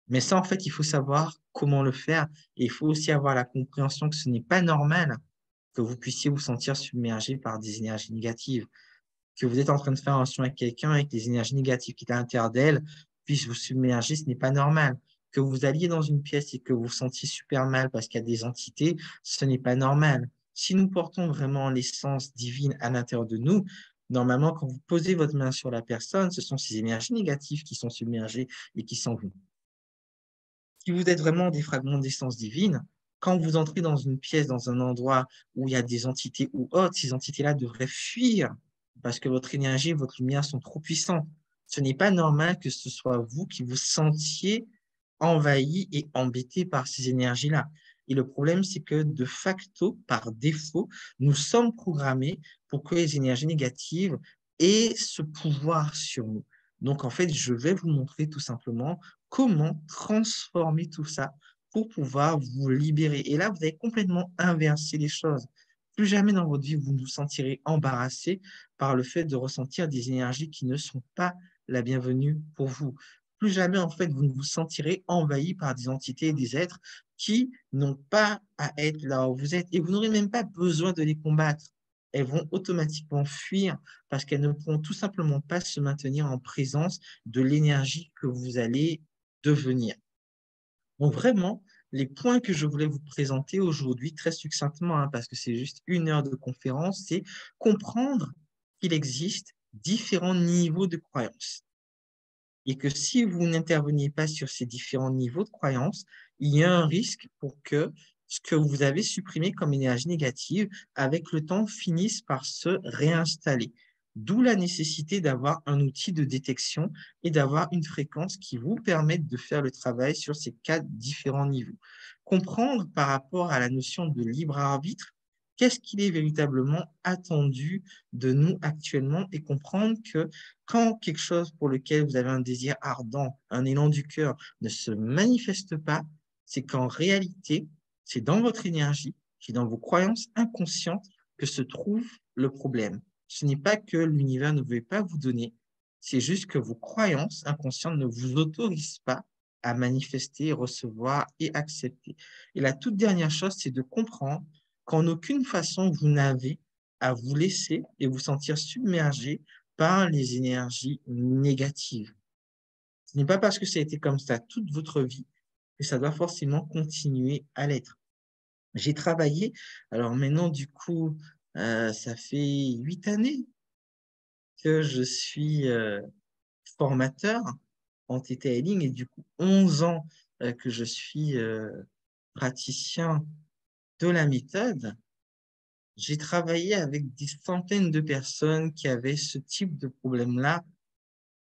Mais ça, en fait, il faut savoir comment le faire et il faut aussi avoir la compréhension que ce n'est pas normal que vous puissiez vous sentir submergé par des énergies négatives, que vous êtes en train de faire un relation avec quelqu'un et que les énergies négatives qui étaient à l'intérieur d'elle puissent vous submerger, ce n'est pas normal. Que vous alliez dans une pièce et que vous vous sentiez super mal parce qu'il y a des entités, ce n'est pas normal. Si nous portons vraiment l'essence divine à l'intérieur de nous, normalement, quand vous posez votre main sur la personne, ce sont ces énergies négatives qui sont submergées et qui s'en vont. Si vous êtes vraiment des fragments d'essence divine, quand vous entrez dans une pièce, dans un endroit où il y a des entités ou autres, ces entités-là devraient fuir parce que votre énergie et votre lumière sont trop puissantes. Ce n'est pas normal que ce soit vous qui vous sentiez envahi et embêté par ces énergies-là. Et le problème, c'est que de facto, par défaut, nous sommes programmés pour que les énergies négatives aient ce pouvoir sur nous. Donc, en fait, je vais vous montrer tout simplement comment transformer tout ça pour pouvoir vous libérer. Et là, vous avez complètement inversé les choses. Plus jamais dans votre vie, vous vous sentirez embarrassé par le fait de ressentir des énergies qui ne sont pas la bienvenue pour vous. Plus jamais, en fait, vous ne vous sentirez envahi par des entités et des êtres qui n'ont pas à être là où vous êtes. Et vous n'aurez même pas besoin de les combattre. Elles vont automatiquement fuir parce qu'elles ne pourront tout simplement pas se maintenir en présence de l'énergie que vous allez devenir. Donc vraiment, les points que je voulais vous présenter aujourd'hui, très succinctement, hein, parce que c'est juste 1 heure de conférence, c'est comprendre qu'il existe différents niveaux de croyances. Et que si vous n'interveniez pas sur ces différents niveaux de croyances, il y a un risque pour que ce que vous avez supprimé comme énergie négative, avec le temps, finisse par se réinstaller. D'où la nécessité d'avoir un outil de détection et d'avoir une fréquence qui vous permette de faire le travail sur ces 4 différents niveaux. Comprendre par rapport à la notion de libre arbitre, qu'est-ce qu'il est véritablement attendu de nous actuellement et comprendre que quand quelque chose pour lequel vous avez un désir ardent, un élan du cœur ne se manifeste pas, c'est qu'en réalité, c'est dans votre énergie, c'est dans vos croyances inconscientes que se trouve le problème. Ce n'est pas que l'univers ne veut pas vous donner, c'est juste que vos croyances inconscientes ne vous autorisent pas à manifester, recevoir et accepter. Et la toute dernière chose, c'est de comprendre qu'en aucune façon vous n'avez à vous laisser et vous sentir submergé par les énergies négatives. Ce n'est pas parce que ça a été comme ça toute votre vie que ça doit forcément continuer à l'être. J'ai travaillé, alors maintenant du coup, ça fait 8 années que je suis formateur en Theta Healing et du coup 11 ans que je suis praticien de la méthode. J'ai travaillé avec des centaines de personnes qui avaient ce type de problème-là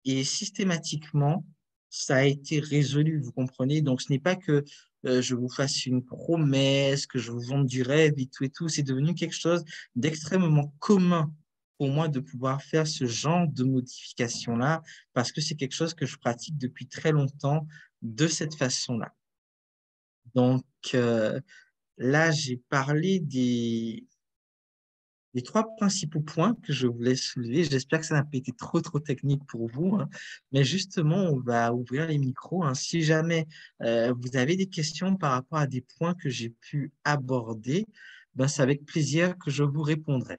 et systématiquement, ça a été résolu, vous comprenez? Donc, ce n'est pas que je vous fasse une promesse, que je vous vende du rêve et tout. C'est devenu quelque chose d'extrêmement commun pour moi de pouvoir faire ce genre de modification-là parce que c'est quelque chose que je pratique depuis très longtemps de cette façon-là. Donc, là, j'ai parlé les trois principaux points que je voulais soulever. J'espère que ça n'a pas été trop technique pour vous, hein. Mais justement, on va ouvrir les micros, hein. Si jamais vous avez des questions par rapport à des points que j'ai pu aborder, ben, c'est avec plaisir que je vous répondrai.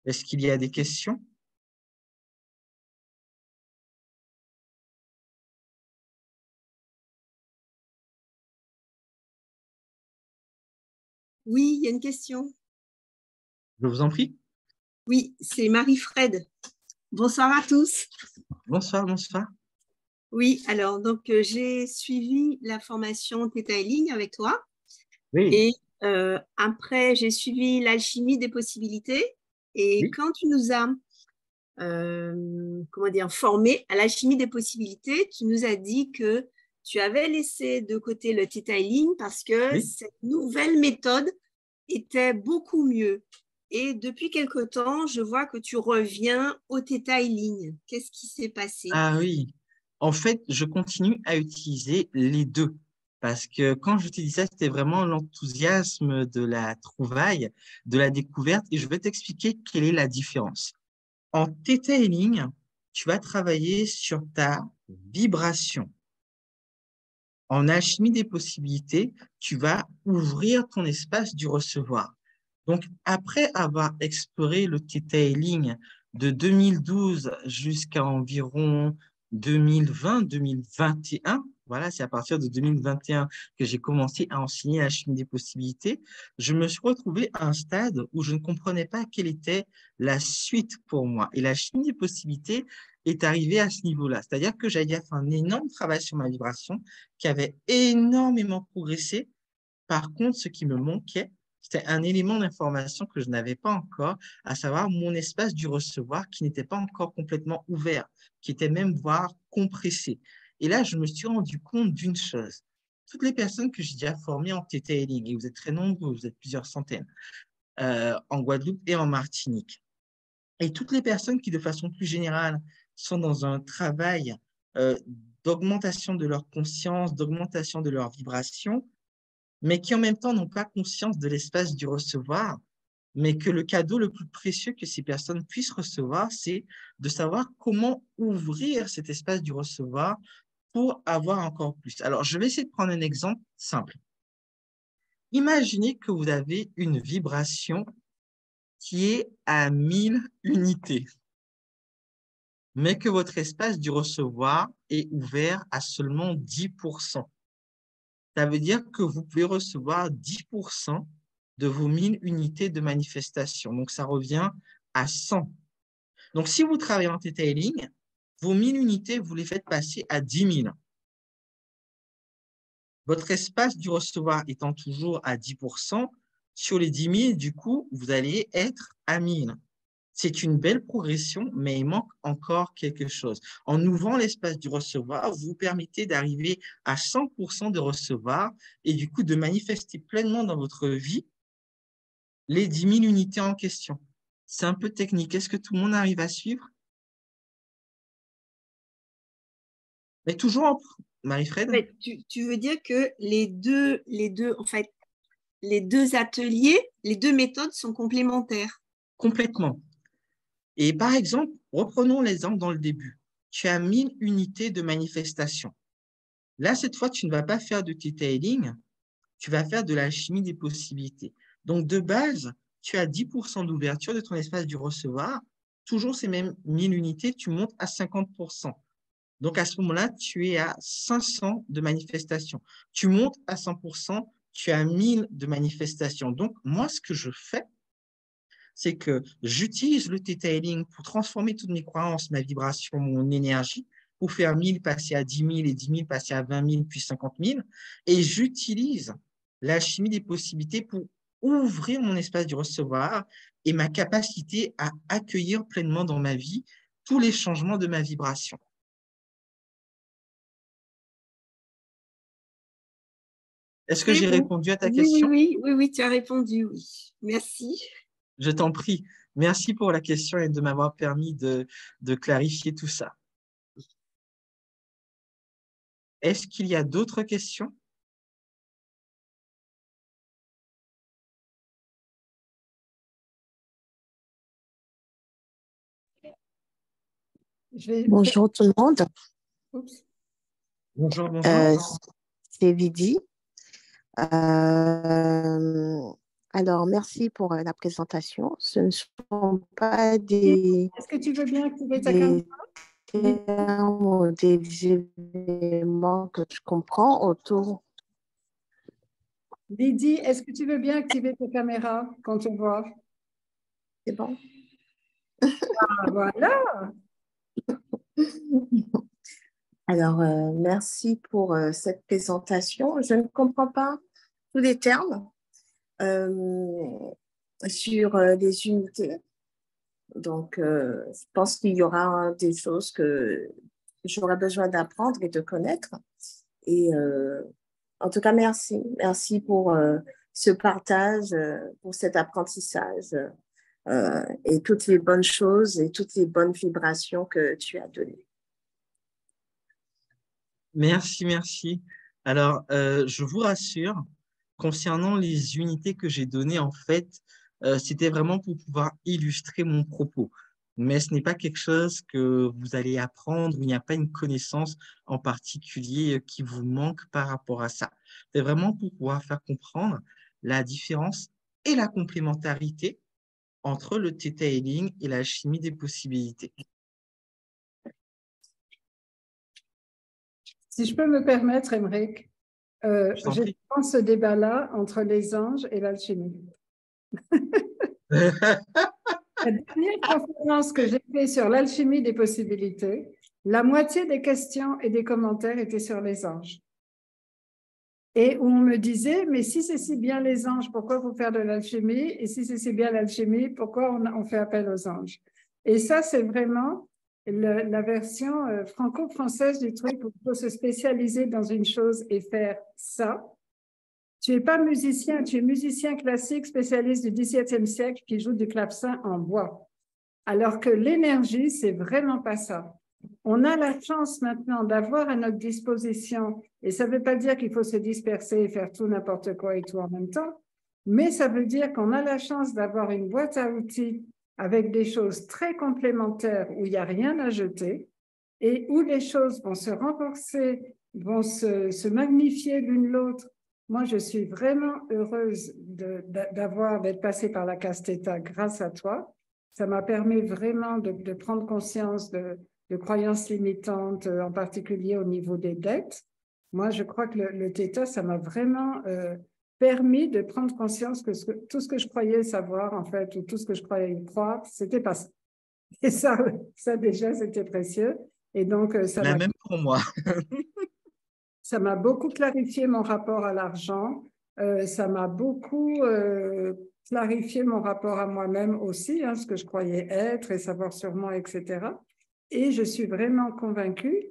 Est-ce qu'il y a des questions? Oui, il y a une question. Je vous en prie. Oui, c'est Marie-Fred. Bonsoir à tous. Bonsoir, bonsoir. Oui, alors, donc, j'ai suivi la formation Theta Healing avec toi. Oui, Et après, j'ai suivi l'alchimie des possibilités. Et oui, quand tu nous as, comment dire, formés à l'alchimie des possibilités, tu nous as dit que tu avais laissé de côté le Theta Healing parce que oui. cette nouvelle méthode était beaucoup mieux. Et depuis quelque temps, je vois que tu reviens au Theta Healing. Qu'est-ce qui s'est passé? Ah oui. En fait, je continue à utiliser les deux. Parce que quand je te dis ça, c'était vraiment l'enthousiasme de la trouvaille, de la découverte. Et je vais t'expliquer quelle est la différence. En Theta Healing, tu vas travailler sur ta vibration. En alchimie des possibilités, tu vas ouvrir ton espace du recevoir. Donc, après avoir exploré le Theta Healing de 2012 jusqu'à environ 2020-2021, voilà, c'est à partir de 2021 que j'ai commencé à enseigner la chimie des possibilités, je me suis retrouvé à un stade où je ne comprenais pas quelle était la suite pour moi. Et la chimie des possibilités est arrivée à ce niveau-là. C'est-à-dire que j'avais fait un énorme travail sur ma vibration qui avait énormément progressé. Par contre, ce qui me manquait, c'était un élément d'information que je n'avais pas encore, à savoir mon espace du recevoir qui n'était pas encore complètement ouvert, qui était même voire compressé. Et là, je me suis rendu compte d'une chose. Toutes les personnes que j'ai déjà formées en Theta Healing, et vous êtes très nombreux, vous êtes plusieurs centaines, en Guadeloupe et en Martinique, et toutes les personnes qui, de façon plus générale, sont dans un travail euh, d'augmentation de leur conscience, d'augmentation de leur vibration, mais qui en même temps n'ont pas conscience de l'espace du recevoir, mais que le cadeau le plus précieux que ces personnes puissent recevoir, c'est de savoir comment ouvrir cet espace du recevoir pour avoir encore plus. Alors, je vais essayer de prendre un exemple simple. Imaginez que vous avez une vibration qui est à 1000 unités, mais que votre espace du recevoir est ouvert à seulement 10%. Ça veut dire que vous pouvez recevoir 10% de vos 1000 unités de manifestation. Donc, ça revient à 100. Donc, si vous travaillez en Theta Healing, vos 1000 unités, vous les faites passer à 10 000. Votre espace du recevoir étant toujours à 10%, sur les 10 000, du coup, vous allez être à 1000. C'est une belle progression, mais il manque encore quelque chose. En ouvrant l'espace du recevoir, vous permettez d'arriver à 100% de recevoir et du coup de manifester pleinement dans votre vie les 10 000 unités en question. C'est un peu technique. Est-ce que tout le monde arrive à suivre? Mais toujours, Marie-Fred? En fait, tu veux dire que en fait, les deux ateliers, les deux méthodes sont complémentaires. Complètement. Et par exemple, reprenons l'exemple dans le début. Tu as 1000 unités de manifestation. Là, cette fois, tu ne vas pas faire de Theta Healing, tu vas faire de la chimie des possibilités. Donc, de base, tu as 10% d'ouverture de ton espace du recevoir. Toujours ces mêmes 1000 unités, tu montes à 50%. Donc, à ce moment-là, tu es à 500 de manifestation. Tu montes à 100%, tu as 1000 de manifestation. Donc, moi, ce que je fais, c'est que j'utilise le Theta Healing pour transformer toutes mes croyances, ma vibration, mon énergie, pour faire 1000 passer à 10 000 et 10 000 passer à 20 000 puis 50 000. Et j'utilise la chimie des possibilités pour ouvrir mon espace du recevoir et ma capacité à accueillir pleinement dans ma vie tous les changements de ma vibration. Est-ce que C'est j'ai bon. répondu à ta Oui, oui, question? oui, oui, oui, tu as répondu, oui. Merci. Je t'en prie. Merci pour la question et de m'avoir permis de clarifier tout ça. Est-ce qu'il y a d'autres questions? Bonjour tout le monde. Oups. Bonjour, bonjour. C'est Lydie. Alors, merci pour la présentation. Ce ne sont pas des Est-ce que tu veux bien activer ta caméra? termes ou des éléments que je comprends autour. Lydie, est-ce que tu veux bien activer ta caméra quand on voit? C'est bon? Ah, voilà. Alors, merci pour cette présentation. Je ne comprends pas tous les termes sur les unités. Donc, je pense qu'il y aura des choses que j'aurai besoin d'apprendre et de connaître. Et en tout cas, merci. Merci pour ce partage, pour cet apprentissage et toutes les bonnes choses et toutes les bonnes vibrations que tu as données. Merci, merci. Alors, je vous rassure, concernant les unités que j'ai données, en fait, c'était vraiment pour pouvoir illustrer mon propos. Mais ce n'est pas quelque chose que vous allez apprendre, il n'y a pas une connaissance en particulier qui vous manque par rapport à ça. C'est vraiment pour pouvoir faire comprendre la différence et la complémentarité entre le Theta Healing et la chimie des possibilités. Si je peux me permettre, Émeric, je pense ce débat-là entre les anges et l'alchimie. La dernière conférence que j'ai faite sur l'alchimie des possibilités, la moitié des questions et des commentaires étaient sur les anges. Et où on me disait, mais si c'est si bien les anges, pourquoi vous faire de l'alchimie? Et si c'est si bien l'alchimie, pourquoi on fait appel aux anges? Et ça, c'est vraiment la version franco-française du truc où il faut se spécialiser dans une chose et faire ça. Tu n'es pas musicien, tu es musicien classique spécialiste du XVIIe siècle qui joue du clavecin en bois. Alors que l'énergie, c'est vraiment pas ça. On a la chance maintenant d'avoir à notre disposition, et ça ne veut pas dire qu'il faut se disperser et faire tout n'importe quoi et tout en même temps, mais ça veut dire qu'on a la chance d'avoir une boîte à outils avec des choses très complémentaires où il n'y a rien à jeter et où les choses vont se renforcer, vont se magnifier l'une l'autre. Moi, je suis vraiment heureuse d'être passée par la case Theta grâce à toi. Ça m'a permis vraiment de prendre conscience de croyances limitantes, en particulier au niveau des dettes. Moi, je crois que le Theta, ça m'a vraiment permis de prendre conscience que tout ce que je croyais savoir, en fait, ou tout ce que je croyais croire, c'était pas ça. Et ça déjà, c'était précieux. Et donc, Même pour moi. Ça m'a beaucoup clarifié mon rapport à l'argent. Ça m'a beaucoup clarifié mon rapport à moi-même aussi, hein, ce que je croyais être et savoir sur moi, etc. Et je suis vraiment convaincue,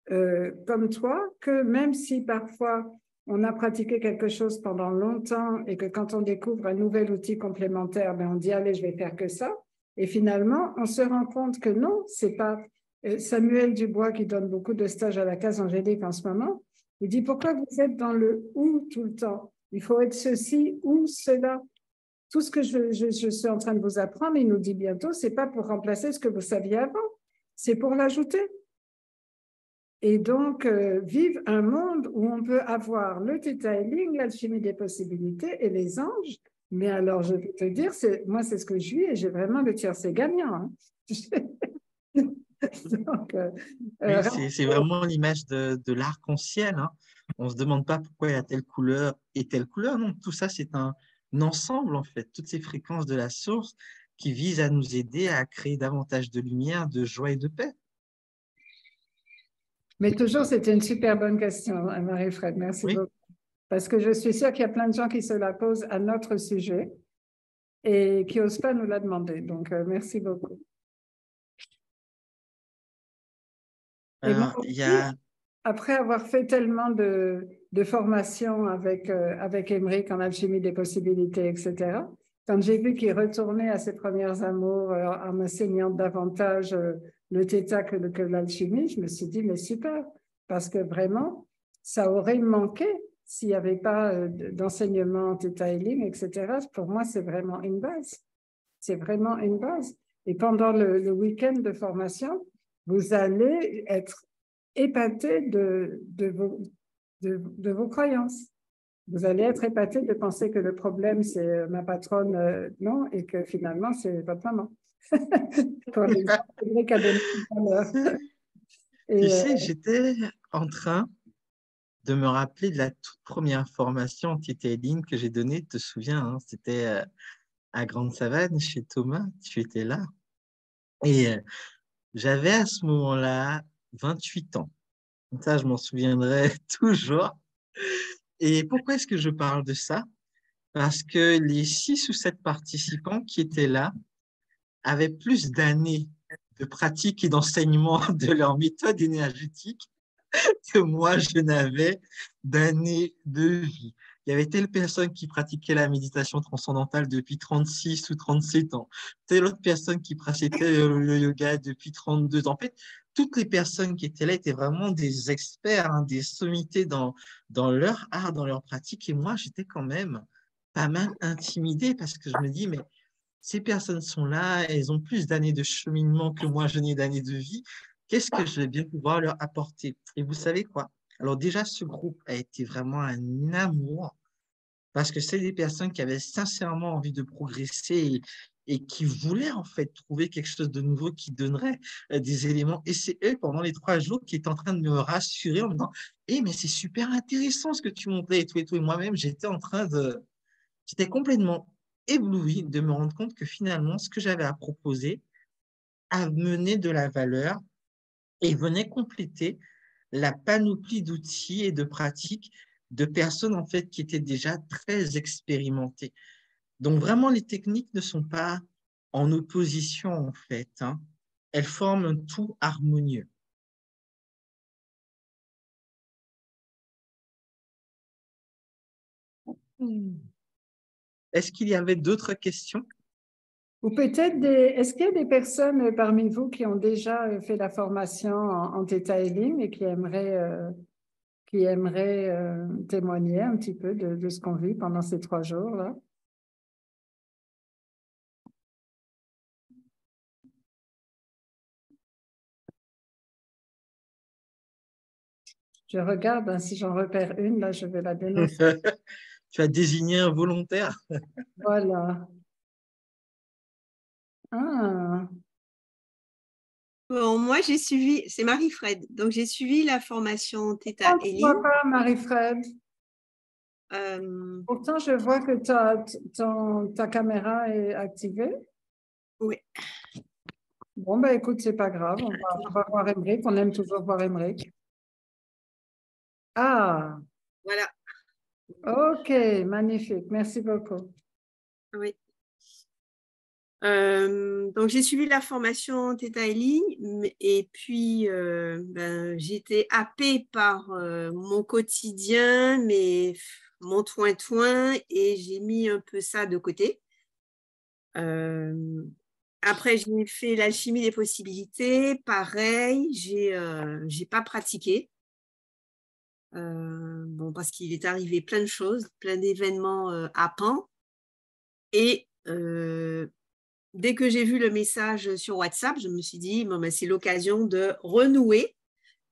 comme toi, que même si parfois on a pratiqué quelque chose pendant longtemps et que quand on découvre un nouvel outil complémentaire, ben on dit, allez, je vais faire que ça. Et finalement, on se rend compte que non, c'est pas Samuel Dubois qui donne beaucoup de stages à la Case Angélique en ce moment. Il dit, pourquoi vous êtes dans le « ou » tout le temps? Il faut être ceci ou cela. Tout ce que je suis en train de vous apprendre, il nous dit bientôt, ce n'est pas pour remplacer ce que vous saviez avant, c'est pour l'ajouter. Et donc, vive un monde où on peut avoir le Theta Healing, l'alchimie des possibilités et les anges. Mais alors, je vais te dire, moi, c'est ce que je vis et j'ai vraiment le tiercé gagnant. Hein. Donc, oui, c'est vraiment l'image de l'arc-en-ciel. Hein. On ne se demande pas pourquoi il y a telle couleur et telle couleur. Non, tout ça, c'est un ensemble, en fait. Toutes ces fréquences de la source qui visent à nous aider à créer davantage de lumière, de joie et de paix. Mais toujours, c'était une super bonne question, Marie-Fred. Merci beaucoup. Parce que je suis sûre qu'il y a plein de gens qui se la posent à notre sujet et qui n'osent pas nous la demander. Donc, merci beaucoup. Et moi aussi, après avoir fait tellement de formations avec Émeric en alchimie des possibilités, etc., quand j'ai vu qu'il retournait à ses premières amours en enseignant davantage le Theta que l'alchimie, je me suis dit, mais super, parce que vraiment, ça aurait manqué s'il n'y avait pas d'enseignement Theta Healing, etc. Pour moi, c'est vraiment une base. C'est vraiment une base. Et pendant le week-end de formation, vous allez être épaté de vos croyances. Vous allez être épaté de penser que le problème, c'est ma patronne, non, et que finalement, c'est votre maman. Pour l'exemple qu'a donné tout à l'heure. Tu sais, j'étais en train de me rappeler de la toute première formation anti-tailing que j'ai donnée. Tu te souviens, hein, c'était à Grande Savane, chez Thomas, tu étais là. Et j'avais à ce moment-là 28 ans. Ça, je m'en souviendrai toujours. Et pourquoi est-ce que je parle de ça? Parce que les 6 ou 7 participants qui étaient là avaient plus d'années de pratique et d'enseignement de leur méthode énergétique que moi, je n'avais d'années de vie. Il y avait telle personne qui pratiquait la méditation transcendantale depuis 36 ou 37 ans, telle autre personne qui pratiquait le yoga depuis 32 ans. En fait, toutes les personnes qui étaient là étaient vraiment des experts, hein, des sommités dans leur art, dans leur pratique. Et moi, j'étais quand même pas mal intimidé parce que je me dis, mais ces personnes sont là, elles ont plus d'années de cheminement que moi, je n'ai d'années de vie. Qu'est-ce que je vais bien pouvoir leur apporter? Et vous savez quoi? Alors déjà, ce groupe a été vraiment un amour parce que c'est des personnes qui avaient sincèrement envie de progresser et qui voulaient en fait trouver quelque chose de nouveau qui donnerait des éléments. Et c'est eux, pendant les 3 jours, qui étaient en train de me rassurer en me disant, « mais c'est super intéressant ce que tu montrais et tout et tout. » Et moi-même, j'étais complètement ébloui de me rendre compte que finalement, ce que j'avais à proposer amenait de la valeur et venait compléter la panoplie d'outils et de pratiques de personnes en fait qui étaient déjà très expérimentées. Donc vraiment, les techniques ne sont pas en opposition en fait, hein. Elles forment un tout harmonieux. Est-ce qu'il y avait d'autres questions? Ou peut-être est-ce qu'il y a des personnes parmi vous qui ont déjà fait la formation en Theta Healing et qui aimeraient témoigner un petit peu de ce qu'on vit pendant ces 3 jours-là? Je regarde, hein, si j'en repère une, là, je vais la dénoncer. Tu as désigné un volontaire. Voilà. Ah, Bon, moi, j'ai suivi, c'est Marie-Fred, donc j'ai suivi la formation Theta on ne Healing. voit pas, Marie-Fred. Pourtant, je vois que ta caméra est activée. Oui. Bon, ben écoute, c'est pas grave, on va voir Emmerich, on aime toujours voir Emmerich. Ah, Voilà. ok, magnifique, merci beaucoup. Oui. Donc, j'ai suivi la formation Theta Healing et puis j'ai été happée par mon quotidien, mon toin-toin, et j'ai mis un peu ça de côté. Après, j'ai fait l'alchimie des possibilités. Pareil, j'ai pas pratiqué. Bon, parce qu'il est arrivé plein de choses, plein d'événements à Pan. Et dès que j'ai vu le message sur WhatsApp, je me suis dit, bon, ben, c'est l'occasion de renouer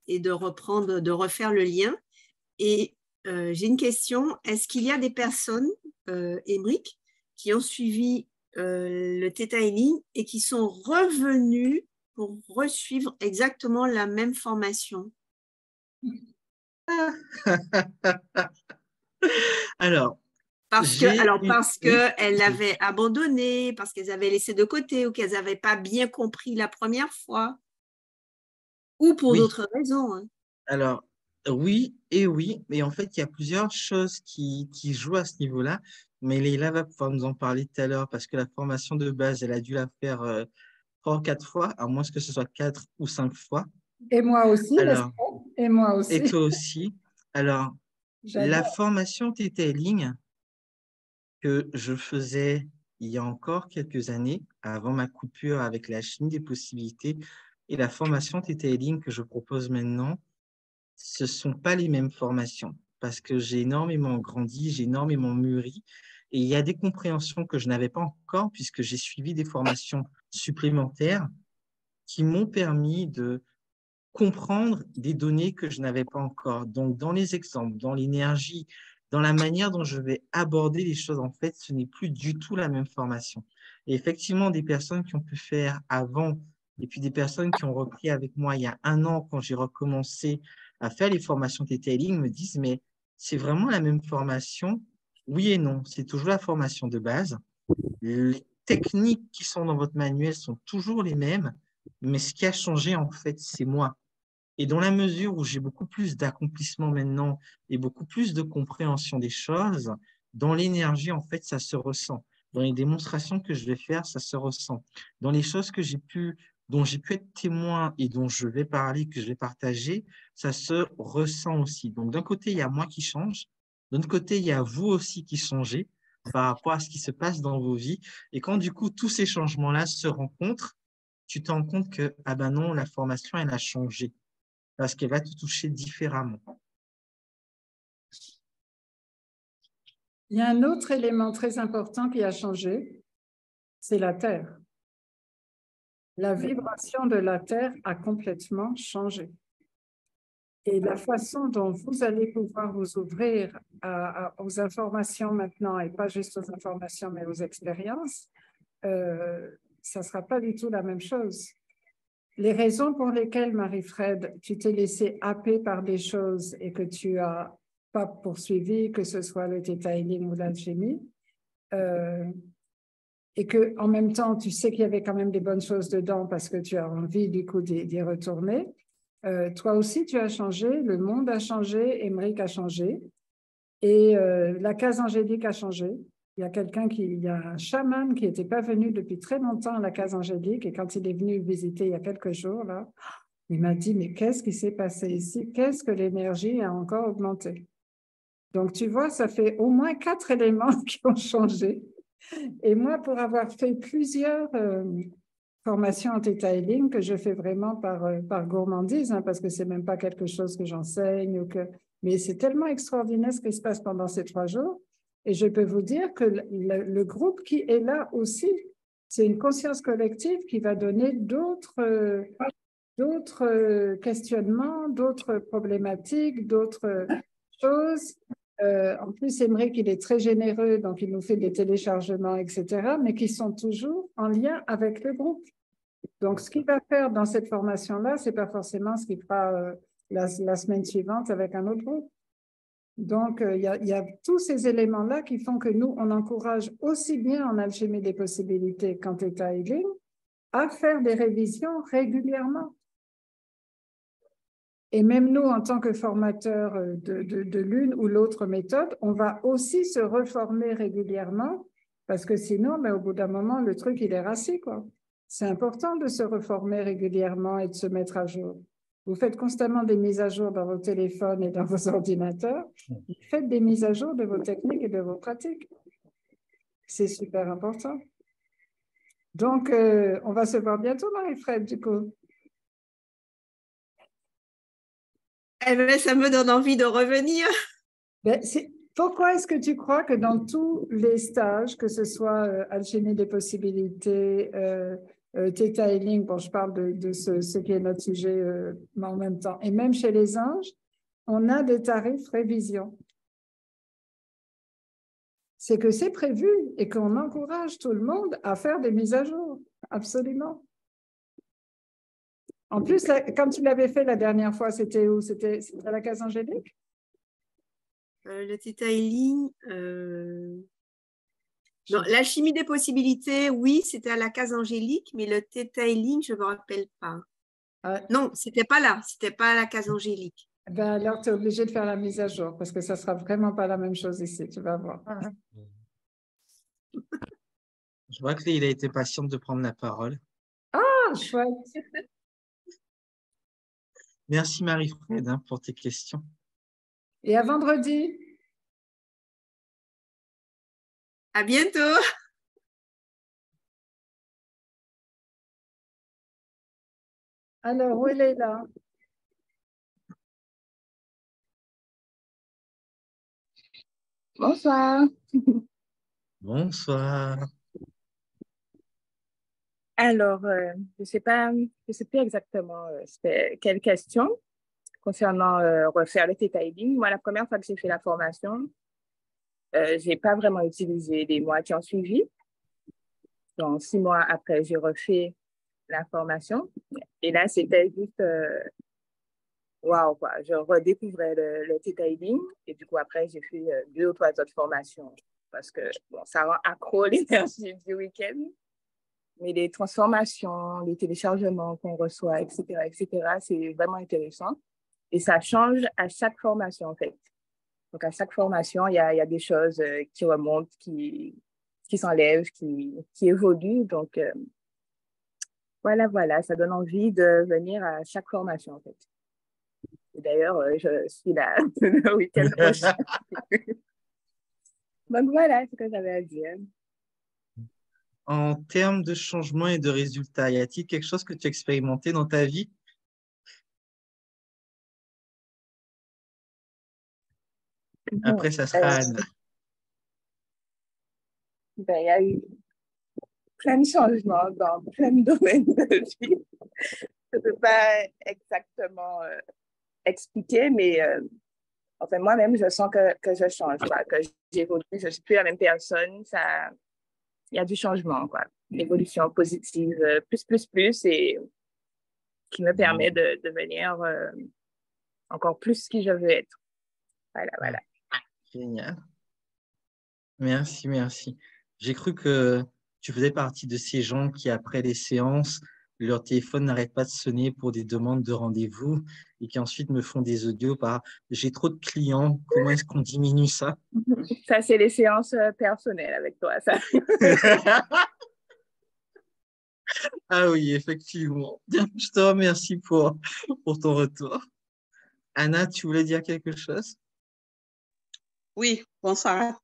et de refaire le lien. Et j'ai une question. Est-ce qu'il y a des personnes, Emmerich, qui ont suivi le Theta Healing et qui sont revenues pour resuivre exactement la même formation? Alors, Parce oui. qu'elles l'avaient abandonné, parce qu'elles avaient laissé de côté ou qu'elles n'avaient pas bien compris la première fois, ou pour Oui. d'autres raisons, hein. Alors, oui et oui, mais en fait, il y a plusieurs choses qui jouent à ce niveau-là. Mais Leïla va pouvoir nous en parler tout à l'heure parce que la formation de base, elle a dû la faire 3 ou 4 fois, à moins que ce soit 4 ou 5 fois. Et moi aussi, n'est-ce Alors, pas? Et moi aussi. et toi aussi. Alors, la formation Theta Healing que je faisais il y a encore quelques années, avant ma coupure avec la chimie des possibilités, et la formation Theta Healing que je propose maintenant, ce ne sont pas les mêmes formations parce que j'ai énormément grandi, j'ai énormément mûri et il y a des compréhensions que je n'avais pas encore puisque j'ai suivi des formations supplémentaires qui m'ont permis de comprendre des données que je n'avais pas encore. Donc, dans les exemples, dans l'énergie, dans la manière dont je vais aborder les choses, en fait, ce n'est plus du tout la même formation. Et effectivement, des personnes qui ont pu faire avant, et puis des personnes qui ont repris avec moi il y a 1 an, quand j'ai recommencé à faire les formations detailing, me disent, mais c'est vraiment la même formation? Oui et non, c'est toujours la formation de base. Les techniques qui sont dans votre manuel sont toujours les mêmes, mais ce qui a changé, en fait, c'est moi. Et dans la mesure où j'ai beaucoup plus d'accomplissement maintenant et beaucoup plus de compréhension des choses, dans l'énergie, en fait, ça se ressent. Dans les démonstrations que je vais faire, ça se ressent. Dans les choses dont j'ai pu être témoin et dont je vais parler, que je vais partager, ça se ressent aussi. Donc, d'un côté, il y a moi qui change. D'un autre côté, il y a vous aussi qui changez par rapport à ce qui se passe dans vos vies. Et quand, du coup, tous ces changements-là se rencontrent, tu te rends compte que, ah ben non, la formation, elle a changé parce qu'elle va te toucher différemment. Il y a un autre élément très important qui a changé, c'est la Terre. La vibration de la Terre a complètement changé. Et la façon dont vous allez pouvoir vous ouvrir aux informations maintenant, et pas juste aux informations, mais aux expériences, ça ne sera pas du tout la même chose. Les raisons pour lesquelles, Marie-Fred, tu t'es laissée happer par des choses et que tu n'as pas poursuivi, que ce soit le Theta Healing ou l'alchimie, et qu'en même temps, tu sais qu'il y avait quand même des bonnes choses dedans parce que tu as envie du coup d'y retourner. Toi aussi, tu as changé, le monde a changé, Émeric a changé, et la case angélique a changé. Il y a un chaman qui n'était pas venu depuis très longtemps à la case angélique, et quand il est venu visiter il y a quelques jours, là, il m'a dit, mais qu'est-ce qui s'est passé ici? Qu'est-ce que l'énergie a encore augmenté? Donc, tu vois, ça fait au moins 4 éléments qui ont changé. Et moi, pour avoir fait plusieurs formations en Theta Healing, que je fais vraiment par gourmandise, hein, parce que c'est même pas quelque chose que j'enseigne, mais c'est tellement extraordinaire ce qui se passe pendant ces 3 jours. Et je peux vous dire que le groupe qui est là aussi, c'est une conscience collective qui va donner d'autres questionnements, d'autres problématiques, d'autres choses. En plus, Émeric, il est très généreux, donc il nous fait des téléchargements, etc., mais qui sont toujours en lien avec le groupe. Donc, ce qu'il va faire dans cette formation-là, ce n'est pas forcément ce qu'il fera la semaine suivante avec un autre groupe. Donc, il y a tous ces éléments-là qui font que nous, on encourage aussi bien en alchimie des possibilités qu'en Theta Healing à faire des révisions régulièrement. Et même nous, en tant que formateurs de l'une ou l'autre méthode, on va aussi se reformer régulièrement parce que sinon, au bout d'un moment, le truc, il est rassis, quoi. C'est important de se reformer régulièrement et de se mettre à jour. Vous faites constamment des mises à jour dans vos téléphones et dans vos ordinateurs. Vous faites des mises à jour de vos techniques et de vos pratiques. C'est super important. Donc, on va se voir bientôt, Marie-Fred, du coup. Eh bien, ça me donne envie de revenir. Pourquoi est-ce que tu crois que dans tous les stages, que ce soit alchimie des possibilités, Theta Healing, bon, je parle de ce qui est notre sujet en même temps, et même chez les anges, on a des tarifs révision? C'est que c'est prévu et qu'on encourage tout le monde à faire des mises à jour, absolument. En plus, quand tu l'avais fait la dernière fois, c'était où? C'était à la case angélique? Le Theta Healing, non, l'alchimie des possibilités, oui, c'était à la case angélique, mais le Theta Healing, je ne me rappelle pas. Non, c'était pas là, c'était pas à la case angélique. Alors, tu es obligé de faire la mise à jour parce que ça ne sera vraiment pas la même chose ici, tu vas voir. Je vois qu'il a été patient de prendre la parole. Ah, chouette. Merci Marie-Fred pour tes questions. Et à vendredi. À bientôt. Alors, où elle est là? Bonsoir. Bonsoir. Alors, je sais pas, je sais plus exactement c'était quelle question concernant refaire le detailing. Moi, la première fois que j'ai fait la formation, j'ai pas vraiment utilisé les mois qui ont suivi. Donc, 6 mois après, j'ai refait la formation. Et là, c'était juste, waouh, quoi. Je redécouvrais le detailing. Et du coup, après, j'ai fait 2 ou 3 autres formations parce que, bon, ça rend accro l'énergie du week-end. Mais les transformations, les téléchargements qu'on reçoit, etc., c'est vraiment intéressant. Et ça change à chaque formation, en fait. Donc, à chaque formation, il y a des choses qui remontent, qui s'enlèvent, qui évoluent. Donc, voilà, ça donne envie de venir à chaque formation, en fait. Et d'ailleurs, je suis là le week-end prochain. Donc, voilà ce que j'avais à dire. En termes de changement et de résultats, y a-t-il quelque chose que tu as expérimenté dans ta vie? Après, ça sera Anna. Ben, il y a eu plein de changements dans plein de domaines de vie. Je ne peux pas exactement expliquer, mais enfin, moi-même, je sens que je change, quoi, que j'évolue, je ne suis plus la même personne. Ça, il y a du changement, quoi. Une évolution positive, plus, et qui me permet de devenir encore plus qui je veux être. Voilà. Génial. Merci, merci. J'ai cru que tu faisais partie de ces gens qui, après les séances, leur téléphone n'arrête pas de sonner pour des demandes de rendez-vous et qui ensuite me font des audios par «J'ai trop de clients, comment est-ce qu'on diminue ça?» Ça, c'est les séances personnelles avec toi, ça. Ah oui, effectivement. Je te remercie pour ton retour. Anna, tu voulais dire quelque chose? Oui, bonsoir.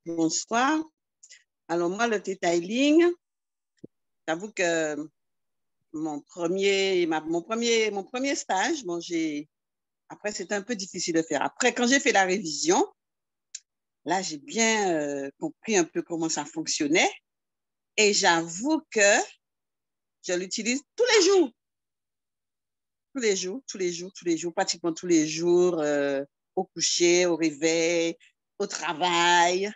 Alors moi, le detailing, j'avoue que mon premier stage, bon, après, c'était un peu difficile de faire. Après, quand j'ai fait la révision, là, j'ai bien compris un peu comment ça fonctionnait. Et j'avoue que je l'utilise tous les jours. Pratiquement tous les jours, au coucher, au réveil, au travail.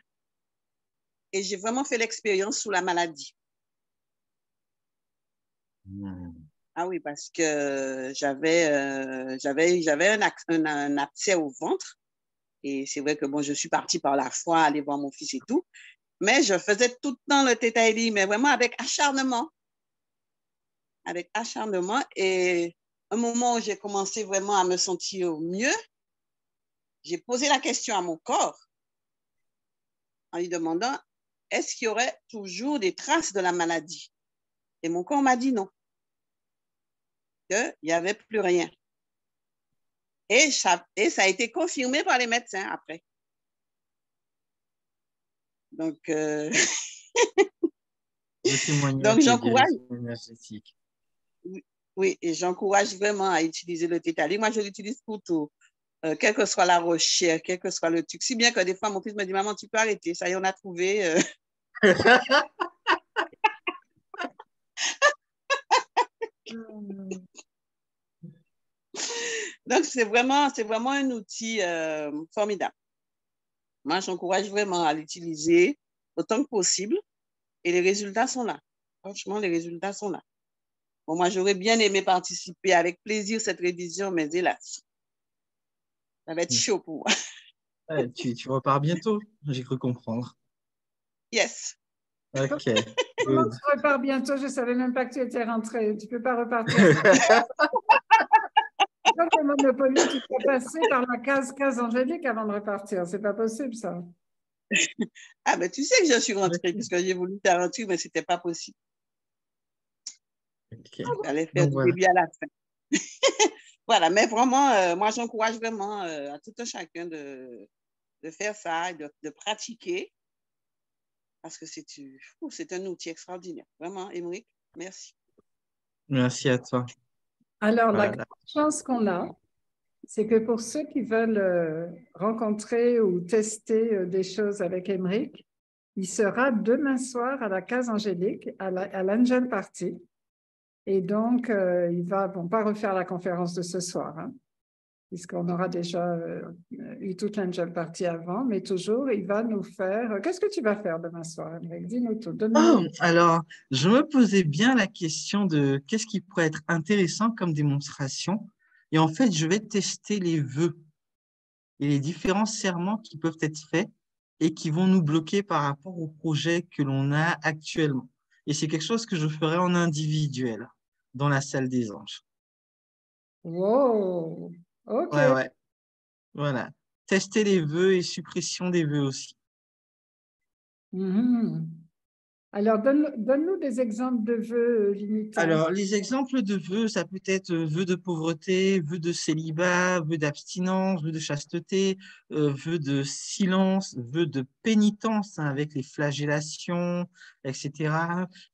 Et j'ai vraiment fait l'expérience sous la maladie. Ah oui, parce que j'avais un abcès au ventre. Et c'est vrai que bon, je suis partie par la foi aller voir mon fils et tout. Mais je faisais tout le temps le tétaïli, mais vraiment avec acharnement. Avec acharnement. Et un moment où j'ai commencé vraiment à me sentir mieux, j'ai posé la question à mon corps en lui demandant, est-ce qu'il y aurait toujours des traces de la maladie? Et mon corps m'a dit non, qu'il n'y avait plus rien. Et ça a été confirmé par les médecins après. Donc, donc j'encourage. Énergétique. Oui, et j'encourage vraiment à utiliser le tétali. Moi, je l'utilise pour tout. Quelle que soit la recherche, quel que soit le truc. Si bien que des fois, mon fils me dit, maman, tu peux arrêter. Ça y est, on a trouvé. Donc, c'est vraiment un outil formidable. Moi, j'encourage vraiment à l'utiliser autant que possible. Et les résultats sont là. Franchement, les résultats sont là. Bon, moi, j'aurais bien aimé participer avec plaisir à cette révision, mais hélas, ça va être chaud pour moi. Ouais, tu repars bientôt, j'ai cru comprendre. Yes. Ok. Comment tu repars bientôt? Je ne savais même pas que tu étais rentrée. Tu ne peux pas repartir. Comme le Monopoly, tu peux passer par la case Angélique avant de repartir. C'est pas possible, ça. Ah, ben tu sais que je suis rentrée puisque j'ai voulu faire un truc, mais ce n'était pas possible. Okay. J'allais faire du début à la fin. Voilà, mais vraiment, moi, j'encourage vraiment à tout un chacun de faire ça, de pratiquer, parce que c'est un outil extraordinaire. Vraiment, Émeric, merci. Merci à toi. Alors, la grande chance qu'on a, c'est que pour ceux qui veulent rencontrer ou tester des choses avec Émeric, il sera demain soir à la case Angélique, à l'Angel Party. Et donc, il va, bon, pas refaire la conférence de ce soir, hein, puisqu'on aura déjà eu toute l'Angel Party avant, mais toujours, il va nous faire... Qu'est-ce que tu vas faire demain soir, Emmerich? Dis-nous tout, donne-nous... Oh, alors, je me posais bien la question de qu'est-ce qui pourrait être intéressant comme démonstration. Et en fait, je vais tester les vœux et les différents serments qui peuvent être faits et qui vont nous bloquer par rapport au projet que l'on a actuellement. Et c'est quelque chose que je ferai en individuel dans la salle des anges. Wow! OK. Ouais, ouais, voilà. Tester les vœux et suppression des vœux aussi. Mhm. Alors, donne-nous des exemples de vœux limitants. Alors, les exemples de vœux, ça peut être vœux de pauvreté, vœux de célibat, vœux d'abstinence, vœux de chasteté, vœux de silence, vœux de pénitence hein, avec les flagellations, etc.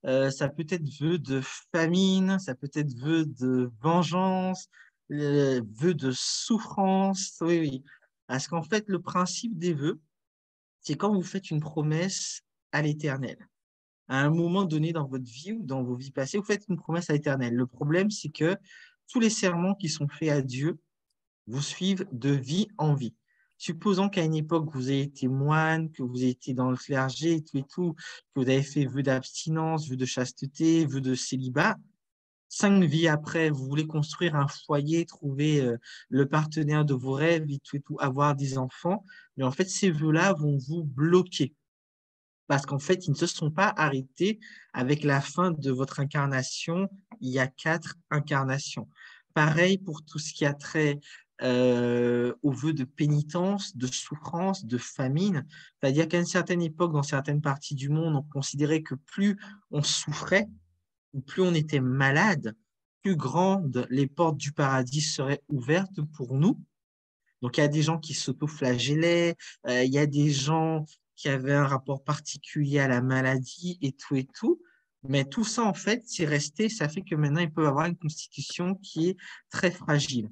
Ça peut être vœux de famine, ça peut être vœux de vengeance, vœux de souffrance. Oui, oui. Parce qu'en fait, le principe des vœux, c'est quand vous faites une promesse à l'Éternel à un moment donné dans votre vie ou dans vos vies passées, vous faites une promesse à l'éternel. Le problème, c'est que tous les serments qui sont faits à Dieu vous suivent de vie en vie. Supposons qu'à une époque, vous avez été moine, que vous avez été dans le clergé et tout, que vous avez fait vœu d'abstinence, vœu de chasteté, vœu de célibat. 5 vies après, vous voulez construire un foyer, trouver le partenaire de vos rêves et tout, avoir des enfants. Mais en fait, ces vœux-là vont vous bloquer parce qu'en fait, ils ne se sont pas arrêtés avec la fin de votre incarnation. Il y a 4 incarnations. Pareil pour tout ce qui a trait aux vœux de pénitence, de souffrance, de famine. C'est-à-dire qu'à une certaine époque, dans certaines parties du monde, on considérait que plus on souffrait, ou plus on était malade, plus grandes les portes du paradis seraient ouvertes pour nous. Donc, il y a des gens qui s'auto-flagellaient, il y a des gens qui avaient un rapport particulier à la maladie et tout et tout. Mais tout ça, en fait, c'est resté, ça fait que maintenant, ils peuvent avoir une constitution qui est très fragile.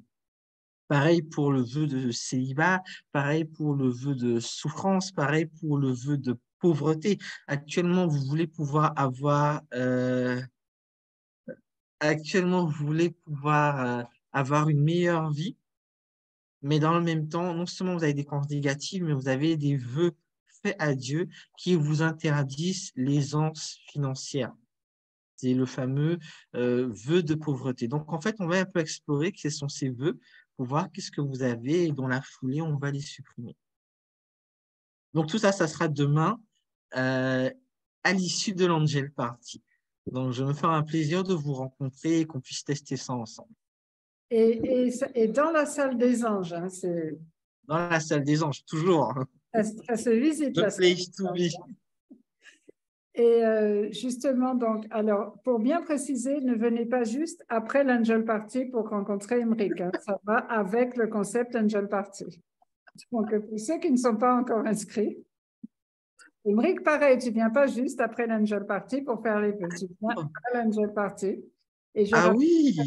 Pareil pour le vœu de célibat, pareil pour le vœu de souffrance, pareil pour le vœu de pauvreté. Actuellement, vous voulez pouvoir avoir une meilleure vie. Mais dans le même temps, non seulement vous avez des croyances négatives, mais vous avez des vœux faits à Dieu qui vous interdisent l'aisance financière. C'est le fameux vœu de pauvreté. Donc, en fait, on va un peu explorer quels sont ces vœux pour voir qu'est-ce que vous avez et dans la foulée, on va les supprimer. Donc, tout ça, ça sera demain à l'issue de l'Angel Party. Donc, je me ferai un plaisir de vous rencontrer et qu'on puisse tester ça ensemble. Et dans la salle des anges, hein, Dans la salle des anges, toujours. ça se visite la The salle des place to anges. be. Et justement, donc, alors, pour bien préciser, ne venez pas juste après l'Angel Party pour rencontrer Emmerich. Hein, ça va avec le concept Angel Party. Donc, pour ceux qui ne sont pas encore inscrits, Emmerich, pareil, tu ne viens pas juste après l'Angel Party pour faire les vœux. Tu viens à l'Angel Party. Et je Ah rappelle, oui!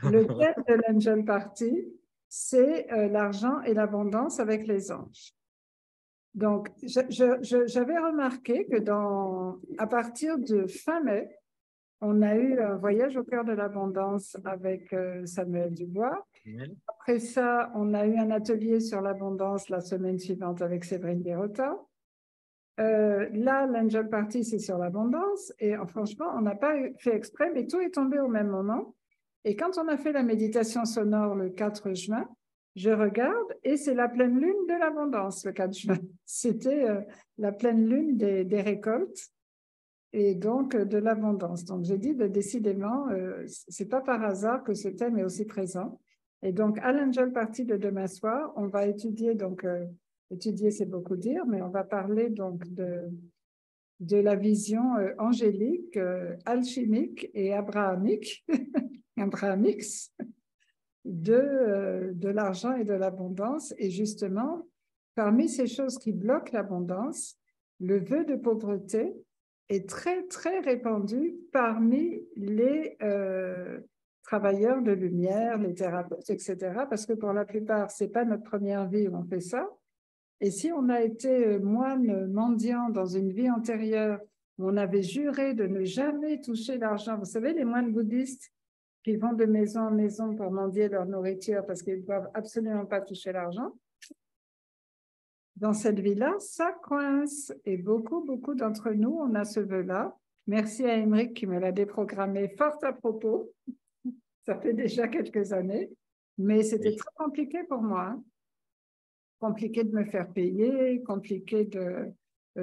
le thème de l'Angel Party, c'est l'argent et l'abondance avec les anges. Donc, j'avais remarqué que à partir de fin mai, on a eu un voyage au cœur de l'abondance avec Samuel Dubois. Après ça, on a eu un atelier sur l'abondance la semaine suivante avec Séverine Birota. Là, l'Angel Party, c'est sur l'abondance. Et franchement, on n'a pas fait exprès, mais tout est tombé au même moment. Et quand on a fait la méditation sonore le 4 juin, je regarde et c'est la pleine lune de l'abondance le 4 juin. C'était la pleine lune des récoltes et donc de l'abondance. Donc j'ai dit, décidément, c'est pas par hasard que ce thème est aussi présent. Et donc à l'Angel Party de demain soir, on va étudier, donc étudier c'est beaucoup dire, mais on va parler donc de la vision angélique, alchimique et abrahamique, abrahamix, de l'argent et de l'abondance. Et justement, parmi ces choses qui bloquent l'abondance, le vœu de pauvreté est très, très répandu parmi les travailleurs de lumière, les thérapeutes, etc. Parce que pour la plupart, ce n'est pas notre première vie où on fait ça. Et si on a été moine mendiant dans une vie antérieure, On avait juré de ne jamais toucher l'argent. Vous savez, les moines bouddhistes qui vont de maison en maison pour mendier leur nourriture parce qu'ils ne doivent absolument pas toucher l'argent. Dans cette vie-là, ça coince. Et beaucoup d'entre nous, on a ce vœu-là. Merci à Émeric qui me l'a déprogrammé fort à propos. Ça fait déjà quelques années. Mais c'était très compliqué pour moi. Hein. Compliqué de me faire payer, compliqué de...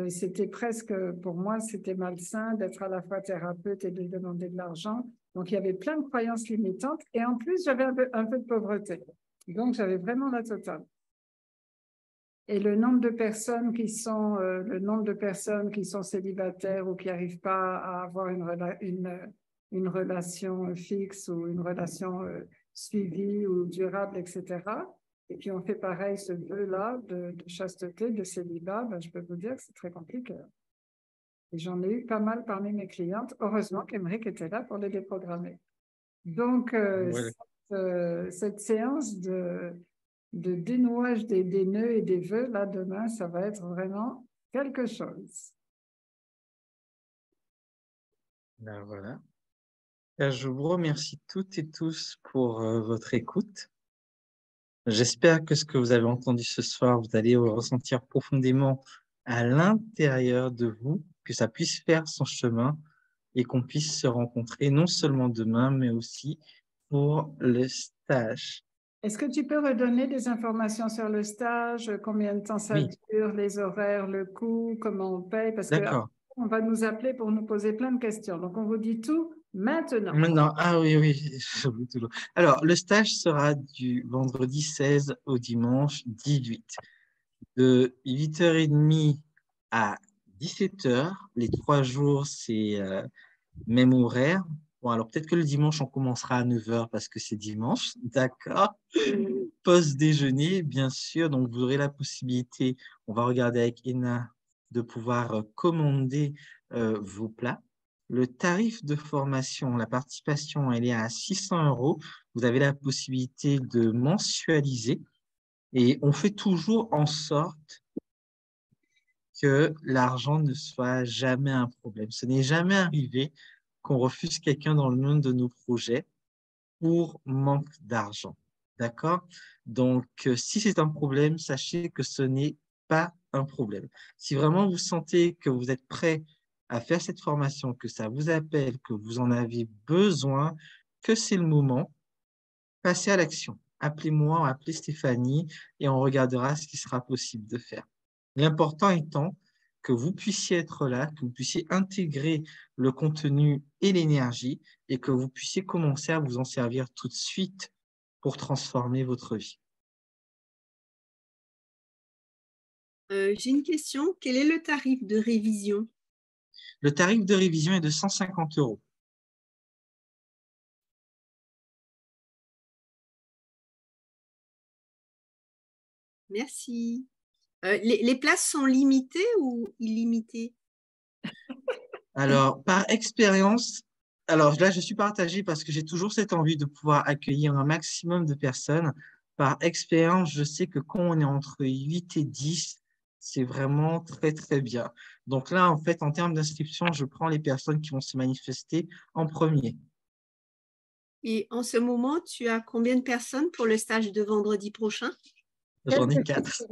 c'était presque, pour moi, c'était malsain d'être à la fois thérapeute et de demander de l'argent. Donc, il y avait plein de croyances limitantes. Et en plus, j'avais un peu de pauvreté. Donc, j'avais vraiment la totale. Et le nombre de personnes qui sont célibataires ou qui n'arrivent pas à avoir une relation fixe ou une relation suivie ou durable, etc., et qui ont fait pareil ce vœu-là de chasteté, de célibat, ben, je peux vous dire que c'est très compliqué. Et j'en ai eu pas mal parmi mes clientes. Heureusement qu'Émeric était là pour les déprogrammer. Donc, cette séance de dénouage des nœuds et des vœux, là, demain, ça va être vraiment quelque chose. Ben voilà. Je vous remercie toutes et tous pour votre écoute. J'espère que ce que vous avez entendu ce soir, vous allez ressentir profondément à l'intérieur de vous, que ça puisse faire son chemin et qu'on puisse se rencontrer non seulement demain, mais aussi pour le stage. Est-ce que tu peux redonner des informations sur le stage, combien de temps ça dure, les horaires, le coût, comment on paye? Parce qu'on va nous appeler pour nous poser plein de questions. Donc, on vous dit tout maintenant. Maintenant, ah oui, j'oublie toujours. Alors, le stage sera du vendredi 16 au dimanche 18, de 8h30 à 17h. Les 3 jours, c'est même horaire. Bon, alors peut-être que le dimanche, on commencera à 9h parce que c'est dimanche, d'accord. Post-déjeuner, bien sûr, donc vous aurez la possibilité, on va regarder avec Ena, de pouvoir commander vos plats. Le tarif de formation, la participation, elle est à 600 €. Vous avez la possibilité de mensualiser et on fait toujours en sorte que l'argent ne soit jamais un problème. Ce n'est jamais arrivé qu'on refuse quelqu'un dans le monde de nos projets pour manque d'argent. D'accord? Donc, si c'est un problème, sachez que ce n'est pas un problème. Si vraiment vous sentez que vous êtes prêt à faire cette formation, que ça vous appelle, que vous en avez besoin, que c'est le moment, passez à l'action. Appelez-moi, appelez Stéphanie et on regardera ce qui sera possible de faire. L'important étant que vous puissiez être là, que vous puissiez intégrer le contenu et l'énergie et que vous puissiez commencer à vous en servir tout de suite pour transformer votre vie. J'ai une question. Quel est le tarif de révision? Le tarif de révision est de 150 €. Merci. Les places sont limitées ou illimitées? Alors, par expérience, alors là, je suis partagée parce que j'ai toujours cette envie de pouvoir accueillir un maximum de personnes. Par expérience, je sais que quand on est entre 8 et 10, c'est vraiment très, très bien. Donc là, en fait, en termes d'inscription, je prends les personnes qui vont se manifester en premier. Et en ce moment, tu as combien de personnes pour le stage de vendredi prochain? J'en ai 4.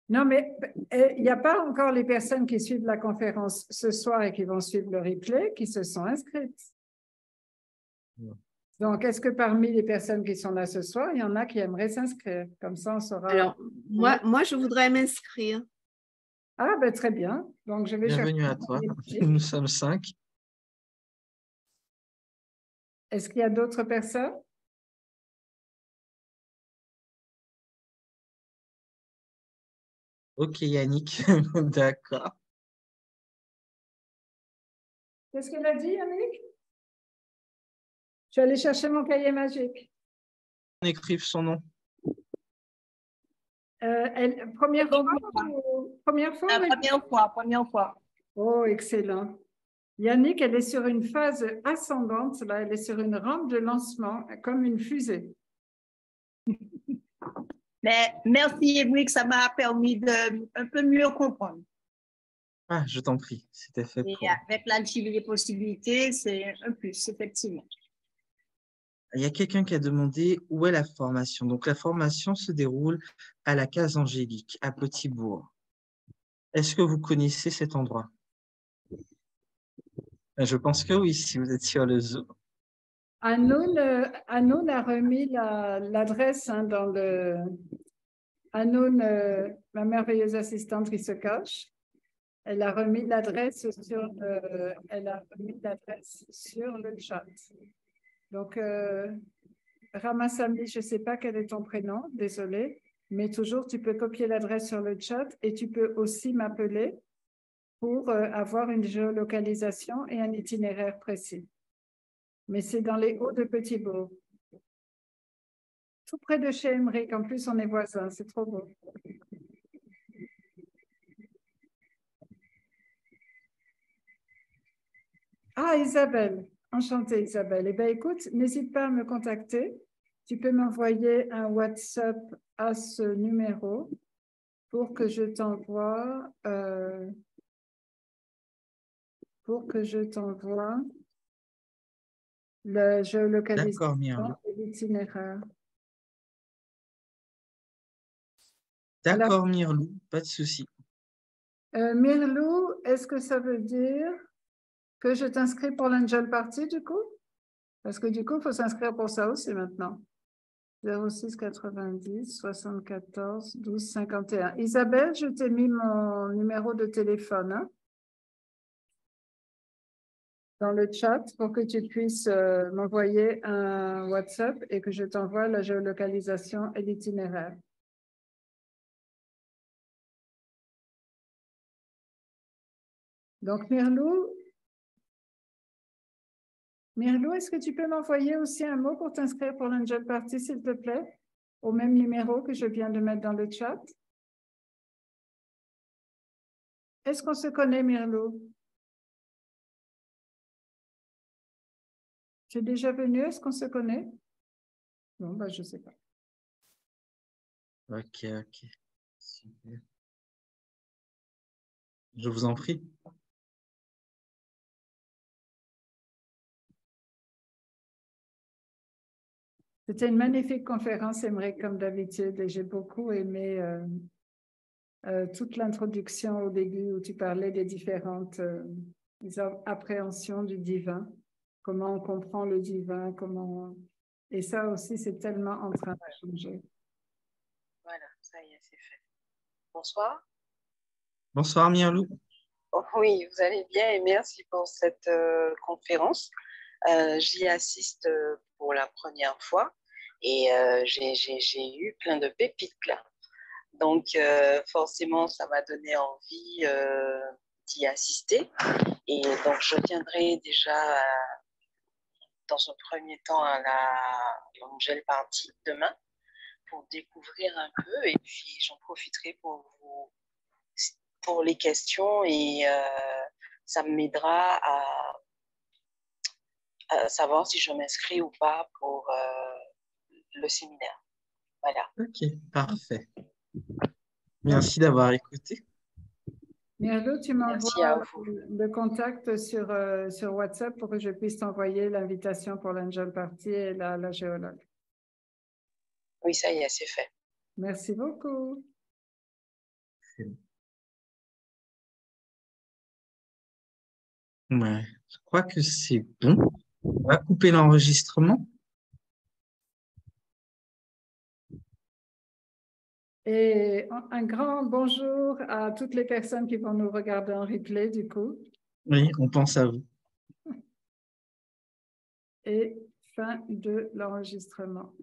Non, mais il n'y a pas encore les personnes qui suivent la conférence ce soir et qui vont suivre le replay qui se sont inscrites. Non. Donc, est-ce que parmi les personnes qui sont là ce soir, il y en a qui aimeraient s'inscrire? Comme ça, on saura… Alors, moi je voudrais m'inscrire. Ah, ben très bien. Donc, je vais Bienvenue à toi. Nous sommes 5. Est-ce qu'il y a d'autres personnes? Ok, Yannick. D'accord. Qu'est-ce qu'elle a dit, Yannick? Je suis allée chercher mon cahier magique. On écrive son nom. Première fois? Première fois. Oh, excellent. Yannick, elle est sur une phase ascendante, là, elle est sur une rampe de lancement, comme une fusée. Mais merci, Émeric, ça m'a permis de un peu mieux comprendre. Ah, je t'en prie, c'était fait Et pour. avec l'alchimie des possibilités, c'est un plus, effectivement. Il y a quelqu'un qui a demandé où est la formation. Donc, la formation se déroule à la Case Angélique, à Petit-Bourg. Est-ce que vous connaissez cet endroit? Je pense que oui, si vous êtes sur le Zoom. Anoun a remis l'adresse dans le... Anoun, ma merveilleuse assistante qui se cache, elle a remis l'adresse sur le chat. Donc, Ramasamy, je ne sais pas quel est ton prénom, désolée, mais toujours, tu peux copier l'adresse sur le chat et tu peux aussi m'appeler pour avoir une géolocalisation et un itinéraire précis. Mais c'est dans les Hauts de Petit-Bourg. Tout près de chez Émeric. En plus, on est voisins. C'est trop beau. Ah, Isabelle. Enchantée, Isabelle. Eh bien, écoute, n'hésite pas à me contacter. Tu peux m'envoyer un WhatsApp à ce numéro pour que je t'envoie la géolocalisation D'accord, Myrlou. et l'itinéraire. D'accord, Myrlou, pas de souci. Myrlou, est-ce que ça veut dire que je t'inscris pour l'Angel Party du coup? Parce que du coup, il faut s'inscrire pour ça aussi maintenant. 06 90 74 12 51. Isabelle, je t'ai mis mon numéro de téléphone dans le chat pour que tu puisses m'envoyer un WhatsApp et que je t'envoie la géolocalisation et l'itinéraire. Donc, Myrlou, est-ce que tu peux m'envoyer aussi un mot pour t'inscrire pour l'Angel Party, s'il te plaît, au même numéro que je viens de mettre dans le chat? Est-ce qu'on se connaît, Myrlou? Tu es déjà venu? Est-ce qu'on se connaît? Non, bah, je ne sais pas. Ok. Super. Je vous en prie. C'était une magnifique conférence, Émeric, comme d'habitude, et j'ai beaucoup aimé toute l'introduction au début où tu parlais des différentes appréhensions du divin, comment on comprend le divin, et ça aussi, c'est tellement en train de changer. Voilà, ça y est, c'est fait. Bonsoir. Bonsoir, Myrlou. Oh, oui, vous allez bien et merci pour cette conférence. J'y assiste pour la première fois et j'ai eu plein de pépites là. Donc, forcément, ça m'a donné envie d'y assister. Et donc, je viendrai déjà dans un premier temps à l'Angel Party demain pour découvrir un peu et puis j'en profiterai pour les questions et ça m'aidera à savoir si je m'inscris ou pas pour le séminaire. Voilà. Ok, parfait. Merci d'avoir écouté. Myrlou, tu Merci à m'envoies vous. le contact sur WhatsApp pour que je puisse t'envoyer l'invitation pour l'Angel Party et la géologue. Oui, ça y est, c'est fait. Merci beaucoup. Ouais, je crois que c'est bon. On va couper l'enregistrement. Et un grand bonjour à toutes les personnes qui vont nous regarder en replay du coup. Oui, on pense à vous. Et fin de l'enregistrement.